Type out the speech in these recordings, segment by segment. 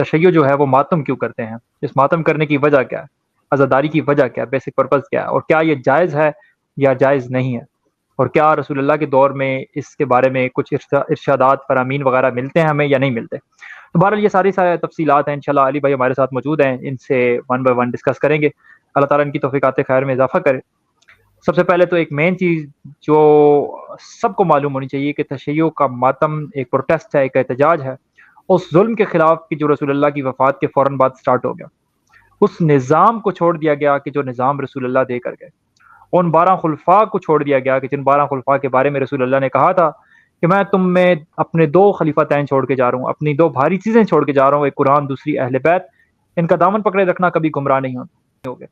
تشیع جو ہے وہ ماتم کیوں کرتے ہیں، اس ماتم کرنے کی وجہ کیا ہے، عزاداری کی وجہ کیا ہے، بیسک پرپز کیا ہے، اور کیا یہ جائز ہے یا جائز نہیں ہے، اور کیا رسول اللہ کے دور میں اس کے بارے میں کچھ ارشادات فرامین وغیرہ ملتے ہیں ہمیں یا نہیں ملتے۔ تو بہرحال یہ ساری تفصیلات ہیں، انشاءاللہ علی بھائی ہمارے ساتھ موجود ہیں، ان سے ون بائی ون ڈسکس کریں گے، اللہ تعالیٰ ان کی توفیقات خیر میں اضافہ کرے۔ سب سے پہلے تو ایک مین چیز جو سب کو معلوم ہونی چاہیے کہ تشیع کا ماتم ایک پروٹیسٹ ہے، ایک احتجاج ہے اس ظلم کے خلاف کہ جو رسول اللہ کی وفات کے فوراً بعد سٹارٹ ہو گیا، اس نظام کو چھوڑ دیا گیا کہ جو نظام رسول اللہ دے کر گئے، ان 12 خلفاء کو چھوڑ دیا گیا کہ جن 12 خلفاء کے بارے میں رسول اللہ نے کہا تھا کہ میں تم میں اپنے 2 خلیفہ تعین چھوڑ کے جا رہا ہوں، اپنی 2 بھاری چیزیں چھوڑ کے جا رہا ہوں، ایک قرآن، دوسری اہل بیت، ان کا دامن پکڑے رکھنا، کبھی گمراہ نہیں ہوگے۔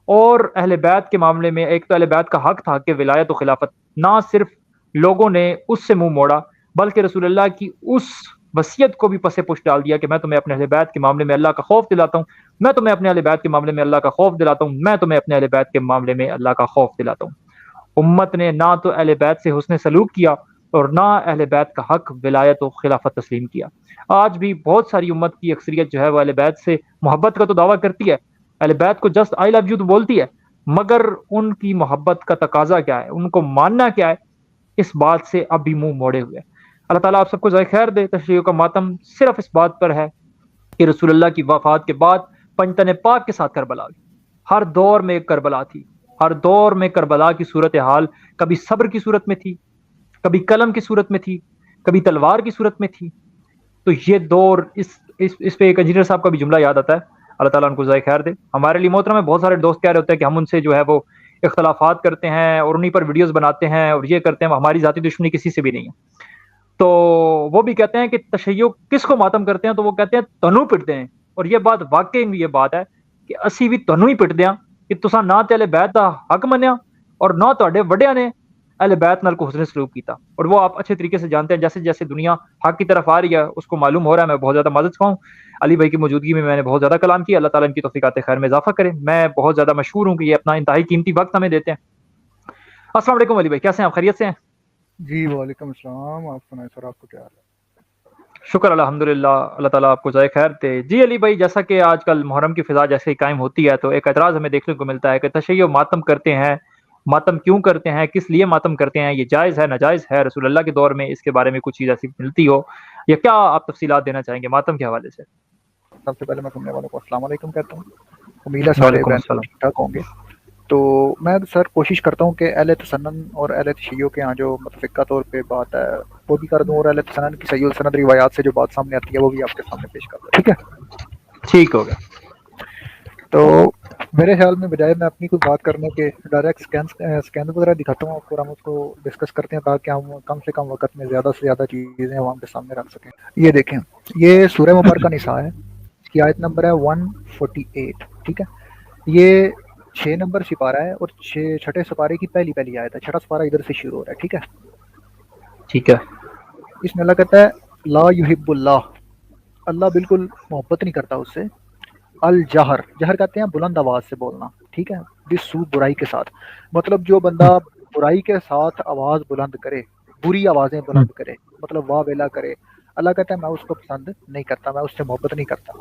اور اہل بیت کے معاملے میں ایک تو اہل بیت کا حق تھا کہ ولایت و خلافت، نہ صرف لوگوں نے اس سے منہ موڑا بلکہ رسول اللہ کی اس وصیت کو بھی پس پش ڈال دیا کہ میں تمہیں اپنے اہل بیت کے معاملے میں اللہ کا خوف دلاتا ہوں، میں تمہیں اپنے اہل بیت کے معاملے میں اللہ کا خوف دلاتا ہوں، میں تمہیں اپنے اہل بیت کے معاملے میں اللہ کا خوف دلاتا ہوں۔ امت نے نہ تو اہل بیت سے حسن سلوک کیا اور نہ اہل بیت کا حق ولایت و خلافت تسلیم کیا۔ آج بھی بہت ساری امت کی اکثریت جو ہے وہ اہل بیت سے محبت کا تو دعویٰ کرتی ہے، اہل بیت کو جسٹ آئی لو یو تو بولتی ہے، مگر ان کی محبت کا تقاضا کیا ہے، ان کو ماننا کیا ہے، اس بات سے اب بھی منہ موڑے ہوئے۔ اللہ تعالیٰ آپ سب کو ذائقہ خیر دے۔ تشیع کا ماتم صرف اس بات پر ہے کہ رسول اللہ کی وفات کے بعد پنجتن پاک کے ساتھ کربلا ہوئی۔ ہر دور میں ایک کربلا تھی، ہر دور میں کربلا کی صورتحال کبھی صبر کی صورت میں تھی، کبھی قلم کی صورت میں تھی، کبھی تلوار کی صورت میں تھی۔ تو یہ دور اس پہ ایک انجینئر صاحب کا بھی جملہ یاد آتا ہے، اللہ تعالیٰ ان کو ذائقہ خیر دے۔ ہمارے لیے محترم ہے، بہت سارے دوست کہہ رہے ہوتے ہیں کہ ہم ان سے جو ہے وہ اختلافات کرتے ہیں اور انہیں پر ویڈیوز بناتے ہیں اور یہ کرتے ہیں، ہماری ذاتی دشمنی کسی سے بھی نہیں ہے۔ تو وہ بھی کہتے ہیں کہ تشیع کس کو ماتم کرتے ہیں، تو وہ کہتے ہیں تنو پٹتے ہیں، اور یہ بات واقعی یہ بات ہے کہ اسی بھی تنو ہی پٹ دیاں کہ تساں نہ تے اہل بیت دا حق منیا اور نہ تواڈے وڈیاں نے اہل بیت نال کو حسن سلوک کیتا، اور وہ آپ اچھے طریقے سے جانتے ہیں۔ جیسے جیسے دنیا حق کی طرف آ رہی ہے اس کو معلوم ہو رہا ہے، میں بہت زیادہ معذرت خواہ ہوں، علی بھائی کی موجودگی میں نے بہت زیادہ کلام کیا، اللہ تعالیٰ ان کی توفیقات خیر میں اضافہ کرے۔ میں بہت زیادہ مشہور ہوں کہ یہ اپنا انتہائی قیمتی وقت ہمیں دیتے ہیں۔ السلام علیکم علی بھائی، کیسے ہیں آپ، خیریت سے ہیں؟ جی وعلیکم السلام، آپ سنائیں سر، آپ کو کیا حال ہے؟ شکر الحمدللہ، اللہ تعالیٰ آپ کو ذائقہ خیر دے۔ جی علی بھائی، جیسا کہ آج کل محرم کی فضا جیسے ہی قائم ہوتی ہے تو ایک اعتراض ہمیں دیکھنے کو ملتا ہے کہ تشیع ماتم کرتے ہیں، ماتم کیوں کرتے ہیں، کس لیے ماتم کرتے ہیں، یہ جائز ہے ناجائز ہے، رسول اللہ کے دور میں اس کے بارے میں کچھ چیز ایسی ملتی ہو یا کیا آپ تفصیلات دینا چاہیں گے ماتم کے حوالے سے؟ سب سے پہلے میں سننے والوں کو السلام علیکم کہتا ہوں، امید ہے سارے وعلیکم بہن السلام۔ ٹھیک ٹھاک ہوں گے۔ تو میں سر کوشش کرتا ہوں کہ اہل تسنن اور اہل تشیع کے ہاں جو متفقہ طور پہ بات ہے وہ بھی کر دوں، اور اہل تسنن کی صحیح السند روایات سے جو بات سامنے آتی ہے وہ بھی آپ کے سامنے پیش کر دوں، ٹھیک ہے؟ ٹھیک ہو گیا۔ تو میرے خیال میں بجائے میں اپنی کوئی بات کرنے کے ڈائریکٹ اسکین وغیرہ دکھاتا ہوں آپ کو، اور ہم اس کو ڈسکس کرتے ہیں تاکہ ہم کم سے کم وقت میں زیادہ سے زیادہ چیزیں عوام کے سامنے رکھ سکیں۔ یہ دیکھیں، یہ سورہ مبارکہ نساء ہے، اس کی آیت نمبر ہے 148، ٹھیک ہے؟ یہ 6 نمبر سپارہ ہے اور چھٹے سپارے کی پہلی آیت ہے، چھٹا سپارہ ادھر سے شروع ہو رہا ہے، ٹھیک ہے؟ ٹھیک ہے۔ اس میں اللہ کہتا ہے لا یحب اللہ، اللہ بالکل محبت نہیں کرتا اس سے، الجہر، جہر کہتے ہیں بلند آواز سے بولنا، ٹھیک ہے؟ بالسوء، برائی کے ساتھ، مطلب جو بندہ برائی کے ساتھ آواز بلند کرے، بری آوازیں بلند کرے، مطلب واہ ویلا کرے، اللہ کہتا ہے میں اس کو پسند نہیں کرتا، میں اس سے محبت نہیں کرتا۔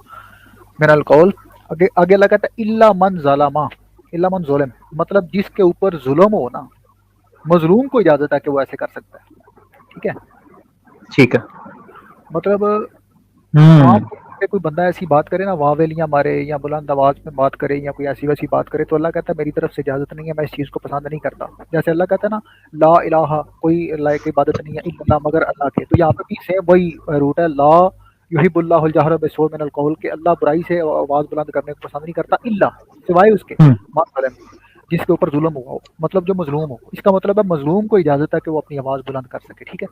میرا القول آگے اللہ کہتا ہے الا من ظلما، الا من ظلم، مطلب جس کے اوپر ظلم ہو نا، مظلوم کو اجازت ہے کہ وہ ایسے کر سکتا ہے، ٹھیک ہے؟ ٹھیک ہے۔ مطلب ہوں عام کہ کوئی بندہ ایسی بات کرے نا، واہ ویلیاں مارے یا بلند آواز میں بات کرے یا کوئی ایسی ویسی بات کرے، تو اللہ کہتا ہے میری طرف سے اجازت نہیں ہے، میں اس چیز کو پسند نہیں کرتا۔ جیسے اللہ کہتا ہے نا لا الہ، کوئی اللہ کی عبادت نہیں ہے الا اللہ، مگر اللہ کے، تو یہاں پہ بھی سیم وہی روٹ ہے، لا یحب اللہ الجہر بالسوء من القول، کہ اللہ برائی سے آواز بلند کرنے کو پسند نہیں کرتا، الا، سوائے اس کے، ما ظلم، جس کے اوپر ظلم ہوا ہو، مطلب جو مظلوم ہو، اس کا مطلب ہے مظلوم کو اجازت ہے کہ وہ اپنی آواز بلند کر سکے، ٹھیک ہے؟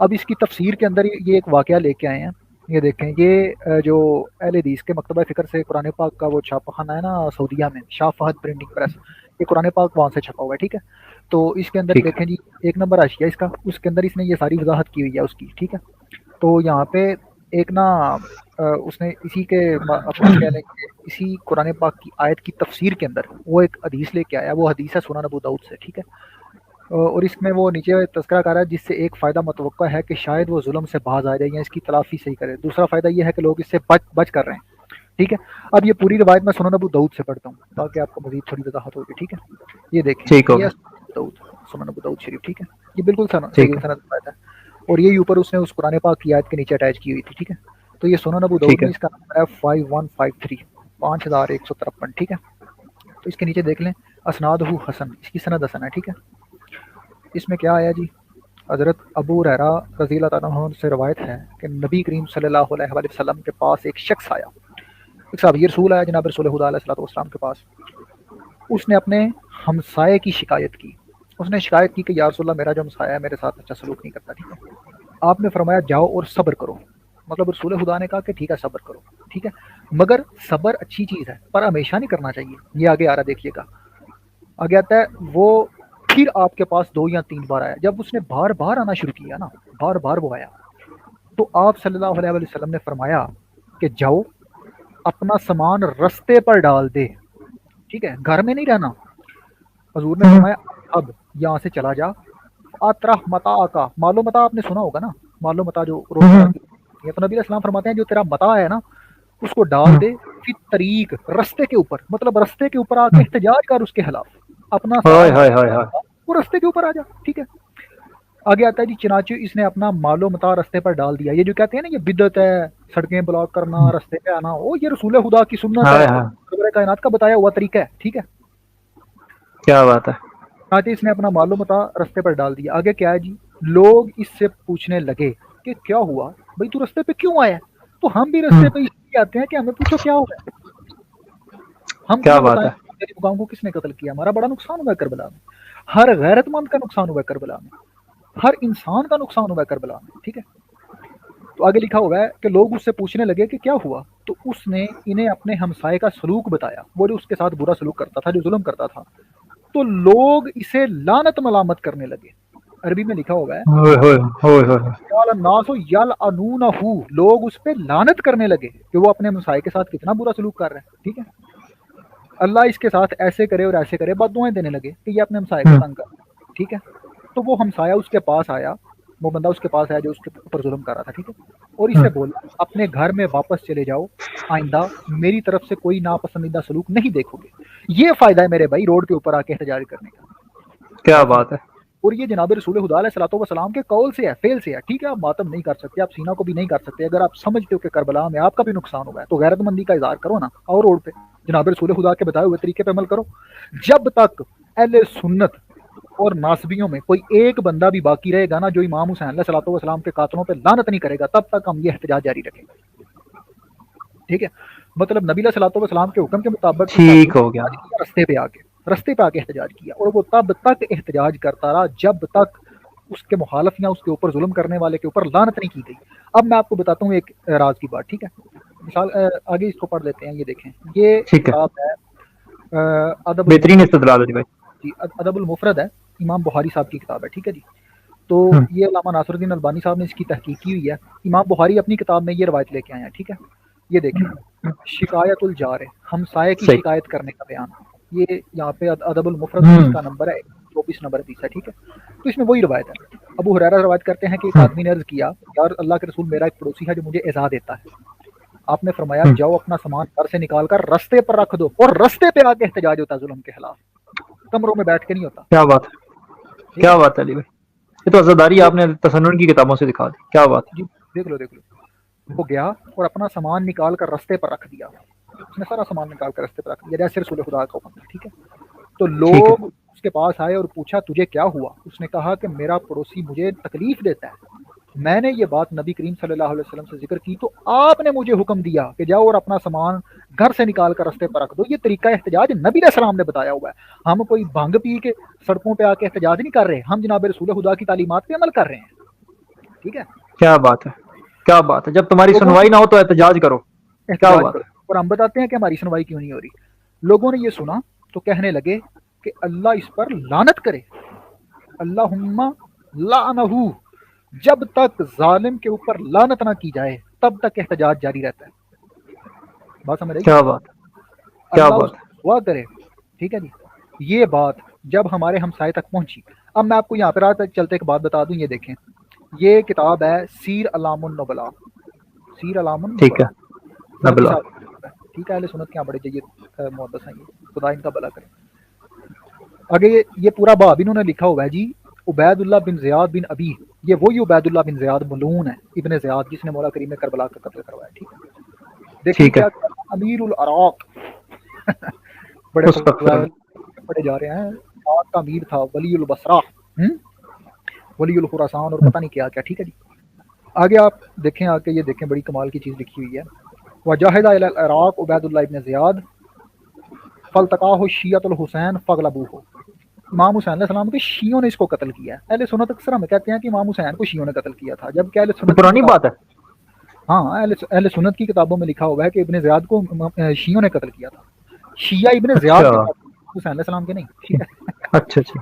اب اس کی تفسیر کے اندر یہ ایک واقعہ لے کے آئے ہیں، یہ دیکھیں، یہ جو اہل حدیث کے مکتبہ فکر سے قرآن پاک کا وہ چھاپا خانہ ہے نا سعودیہ میں، شاہ فہد پرنٹنگ پریس، یہ قرآن پاک وہاں سے چھپا ہوا ہے، ٹھیک ہے؟ تو اس کے اندر ٹھیک ہے۔ دیکھیں جی، 1 نمبر حاشیہ اس کا، اس کے اندر اس نے یہ ساری وضاحت کی ہوئی ہے اس کی، ٹھیک ہے؟ تو یہاں پہ ایک نا اس نے اسی کے اپنا کہہ لیں کہ اسی قرآن پاک کی آیت کی تفسیر کے اندر وہ ایک حدیث لے کے آیا، وہ حدیث ہے سنن ابو داؤد سے، ٹھیک ہے؟ اور اس میں وہ نیچے تذکرہ کر رہا ہے جس سے ایک فائدہ متوقع ہے کہ شاید وہ ظلم سے باز آ جائے یا اس کی تلافی صحیح کرے، دوسرا فائدہ یہ ہے کہ لوگ اس سے بچ کر رہے ہیں. ٹھیک ہے. اب یہ پوری روایت میں سنن ابو داؤد سے پڑھتا ہوں تاکہ آپ کو مزید تھوڑی وضاحت ہوگی. ٹھیک ہے. یہ دیکھیں ٹھیک یہ ہوگا. سنن ابو داؤد شریف. ٹھیک ہے. یہ بالکل صحیح ٹھیک ہے. سند روایت ہے. اور یہی اوپر اس نے اس قرآن پاک کی آیت کے نیچے اٹیچ کی ہوئی تھی. ٹھیک ہے. تو یہ سنن ابو داؤد ٹھیک ہے. میں اس کا نمبر ہے 5153 5153. ٹھیک ہے. تو اس کے نیچے دیکھ لیں اسناد حسن، اس کی سند حسن ہے. ٹھیک ہے. اس میں کیا آیا جی، حضرت ابو ہریرہ رضی اللہ تعالیٰ عنہ سے روایت ہے کہ نبی کریم صلی اللہ علیہ وآلہ وسلم کے پاس ایک شخص آیا، ایک صحابی رسول آیا جناب رسول خدا علیہ الصلوۃ والسلام کے پاس. اس نے اپنے ہمسائے کی شکایت کی. اس نے شکایت کی کہ یا رسول اللہ میرا جو ہمسایہ ہے میرے ساتھ اچھا سلوک نہیں کرتا. ٹھیک ہے. آپ نے فرمایا جاؤ اور صبر کرو. مطلب رسول خدا نے کہا کہ ٹھیک ہے صبر کرو. ٹھیک ہے. مگر صبر اچھی چیز ہے پر ہمیشہ نہیں کرنا چاہیے. یہ آگے آ رہا دیکھیے گا، آگے آتا ہے وہ پھر آپ کے پاس 2 یا 3 بار آیا. جب اس نے بار بار آنا شروع کیا نا، بار بار وہ آیا، تو آپ صلی اللہ علیہ وسلم نے فرمایا کہ جاؤ اپنا سامان رستے پر ڈال دے. ٹھیک ہے. گھر میں نہیں رہنا. حضور نے فرمایا اب یہاں سے چلا جا. اطرح متا کا، مالو متا آپ نے سنا ہوگا نا، مالو متا جو روزمرہ کی. تو نبی علیہ السلام فرماتے ہیں جو تیرا متا ہے نا اس کو ڈال دے فی طریق، رستے کے اوپر. مطلب رستے کے اوپر آ کے احتجاج کر اس کے خلاف، اپنا ہائے سارا ہائے ہائے ہائے. وہ رستے کے اوپر آ جا. ٹھیک ہے. آگے آتا ہے جی چنانچہ اس نے اپنا مالو متا رستے پر ڈال دیا. یہ جو کہتے ہیں نا یہ بدعت ہے، سڑکیں بلاک کرنا، رستے پہ آنا، وہ یہ رسول خدا کی سنت ہے، ہائے ہائے. سرور کائنات کا بتایا ہوا طریقہ ہے. ٹھیک ہے. کیا بات ہے. چنانچہ اس نے اپنا مالو متا رستے پر ڈال دیا. آگے کیا ہے جی، لوگ اس سے پوچھنے لگے کہ کیا ہوا بھائی تو رستے پہ کیوں آیا؟ تو ہم بھی رستے پہ اس لیے آتے ہیں کہ ہمیں پوچھو کیا ہوا ہے. ہم کیا تمہیں بات بتائیں ہے. میری بکاؤں کو کس نے قتل کیا، ہمارا بڑا نقصان ہوا ہے کربلا میں، ہر غیرت مند کا نقصان ہوا ہے کربلا میں، ہر انسان کا نقصان ہوا ہے کربلا میں. ٹھیک ہے. تو آگے لکھا ہوا ہے کہ لوگ اس سے پوچھنے لگے کہ کیا ہوا، تو اس نے انہیں اپنے ہمسائے کا سلوک بتایا، وہ جو اس کے ساتھ برا سلوک کرتا تھا، جو ظلم کرتا تھا. تو لوگ اسے لعنت ملامت کرنے لگے. عربی میں لکھا ہوا ہے ہوئے ہوئے ہوئے ہوئے. قال الناس یلعنونہ، لوگ اس پہ لعنت کرنے لگے کہ وہ اپنے ہمسائے کے ساتھ کتنا برا سلوک کر رہا ہے. ٹھیک ہے. اللہ اس کے ساتھ ایسے کرے اور ایسے کرے، بد دعائیں دینے لگے کہ یہ اپنے ہمسائے کو تنگ کر. ٹھیک ہے. تو وہ ہمسایہ اس کے پاس آیا، وہ بندہ اس کے پاس آیا جو اس کے اوپر ظلم کر رہا تھا. ٹھیک ہے. اور اس سے بولا اپنے گھر میں واپس چلے جاؤ، آئندہ میری طرف سے کوئی ناپسندیدہ سلوک نہیں دیکھو گے. یہ فائدہ ہے میرے بھائی روڈ کے اوپر آ کے احتجاج کرنے کا. کیا بات سمجھ. بات ہے. اور یہ جناب رسول خدا علیہ الصلوۃ والسلام کے قول سے ہے، فعل سے ہے. ٹھیک ہے. آپ ماتم نہیں کر سکتے، آپ سینہ کو بھی نہیں کر سکتے. اگر آپ سمجھتے ہو کہ کربلا میں آپ کا بھی نقصان ہوا ہے تو غیرت مندی کا اظہار کرو نا، اور روڈ پہ جناب رسول خدا کے بتائے ہوئے طریقے پہ عمل کرو. جب تک اہل سنت اور ناسبیوں میں کوئی ایک بندہ بھی باقی رہے گا نا جو امام حسین علیہ الصلوۃ والسلام کے قاتلوں پہ لعنت نہیں کرے گا، تب تک ہم یہ احتجاج جاری رکھیں گے. ٹھیک ہے. مطلب نبی علیہ الصلوۃ والسلام کے حکم کے مطابق اس آدمی ٹھیک نے ہو گیا. احتجاج کیا، رستے پہ آ کے احتجاج کیا، اور وہ تب تک احتجاج کرتا رہا جب تک اس کے مخالف یا اس کے اوپر ظلم کرنے والے کے اوپر لعنت نہیں کی گئی. اب میں آپ کو بتاتا ہوں ایک راز کی بات. ٹھیک ہے. مثال آگے اس کو پڑھ لیتے ہیں. یہ دیکھیں یہ ٹھیک ہے. کتاب ہے ادب بہترین المفرد. استدلال ہے جی بھائی. جی ادب المفرد ہے، امام بخاری صاحب کی کتاب ہے. ٹھیک ہے جی. تو یہ علامہ ناصر الدین البانی صاحب نے اس کی تحقیق کی ہوئی ہے. امام بخاری اپنی کتاب میں یہ روایت لے کے آئے ہیں. ٹھیک ہے. یہ دیکھیں شکایت الجار، ہمسائے کی صحیح. شکایت کرنے کا بیان. یہ یہاں پہ ادب المفرد میں اس کا نمبر ہے 24 نمبر حدیث ہے. ٹھیک ہے. تو اس میں وہی روایت ہے. ابو ہریرہ روایت کرتے ہیں کہ ایک آدمی نے عرض کیا یار اللہ کے رسول میرا ایک پڑوسی ہے جو مجھے ایذا دیتا ہے. آپ نے فرمایا جاؤ اپنا سامان گھر سے نکال کر رستے پر رکھ دو، اور رستے پہ آ کے احتجاج ہوتا ہے ظلم کے خلاف، کمروں میں بیٹھ کے نہیں ہوتا. کیا بات ہے. ٹھیک کیا ہے. بات ہے علی بھائی. یہ تو عزاداری تو آپ نے تسنن کی کتابوں سے دکھا دی. کیا بات ہے. جی دیکھ لو وہ گیا اور اپنا سامان نکال کر رستے پر رکھ دیا. اس نے سارا سامان نکال کر رستے پر رکھ دیا جیسے رسول خدا کا حکم تھا. ٹھیک ہے. تو ٹھیک ہے. لوگ اس کے پاس آئے اور پوچھا تجھے کیا ہوا. اس نے کہا کہ میرا پڑوسی مجھے تکلیف دیتا ہے. میں نے یہ بات نبی کریم صلی اللہ علیہ وسلم سے ذکر کی تو آپ نے مجھے حکم دیا کہ جاؤ اور اپنا سامان گھر سے نکال کر رستے پر رکھ دو. یہ طریقہ احتجاج نبی علیہ السلام نے بتایا ہوا ہے. ہم کوئی بھنگ پی کے سڑکوں پہ آ کے احتجاج نہیں کر رہے، ہم جناب رسول خدا کی تعلیمات پہ عمل کر رہے ہیں. ٹھیک ہے. کیا بات ہے. کیا بات ہے. جب تمہاری لوگوں سنوائی نہ ہو تو احتجاج کرو. کیا احتجاج بات کرو. ہے. اور ہم بتاتے ہیں کہ ہماری سنوائی کیوں نہیں ہو رہی. لوگوں نے یہ سنا تو کہنے لگے کہ اللہ اس پر لعنت کرے، اللہم لعنہ. جب تک ظالم کے اوپر لعنت نہ کی جائے تب تک احتجاج جاری رہتا ہے. بات سمجھ آئی؟ کیا بات ہے. کیا اللہ اس بات ہے. کو دعا کرے. ٹھیک ہے جی. یہ بات جب ہمارے ہمسائے تک پہنچی، اب میں آپ کو یہاں پہ رات چلتے ایک بات بتا دوں، یہ دیکھیں یہ کتاب ہے سیر علام النبلا، سیر علام ٹھیک ہے، النبلا ذہبی نبلا، صاحب، ٹھیک ہے، اہل سنت کے یہاں بڑے جید محدث ہیں یہ، خدا ان کا بھلا کرے۔ آگے یہ پورا باب انہوں نے لکھا ہوا ہے جی، عبید اللہ بن زیاد بن ابی، یہ وہی عبید اللہ بن زیاد ملعون ہے، ابن زیاد جس نے مولا کریم کربلا کا قتل کروایا، ٹھیک ہے۔ دیکھیں ٹھیک ہے، کیا امیر العراق بڑے مستغفر اللہ۔ پڑے جا رہے ہیں، عراق کا امیر تھا، ولی البصرہ، ولی الخراسان اور پتہ نہیں کیا کیا، ٹھیک ہے جی۔ آگے آپ دیکھیں، آگے یہ دیکھیں بڑی کمال کی چیز لکھی ہوئی ہے، وجاہد الی العراق عبید اللہ ابن زیاد فلتقاہ شیعۃ الحسین فغلبوہ، امام حسین علیہ السلام کے شیعوں نے اس کو قتل کیا ہے۔ اہل سنت اکثر ہمیں کہتے ہیں کہ امام حسین کو شیعوں نے قتل کیا تھا، جبکہ اہل تو سنت کی پرانی کتاب، بات ہے۔ ہاں اہل سنت کی کتابوں میں لکھا ہوا ہے کہ ابن زیاد کو شیعوں نے قتل کیا تھا، شیعہ ابن زیاد اچھا، کے قاتل، حسین علیہ السلام کے نہیں، ٹھیک ہے۔ اچھا اچھا،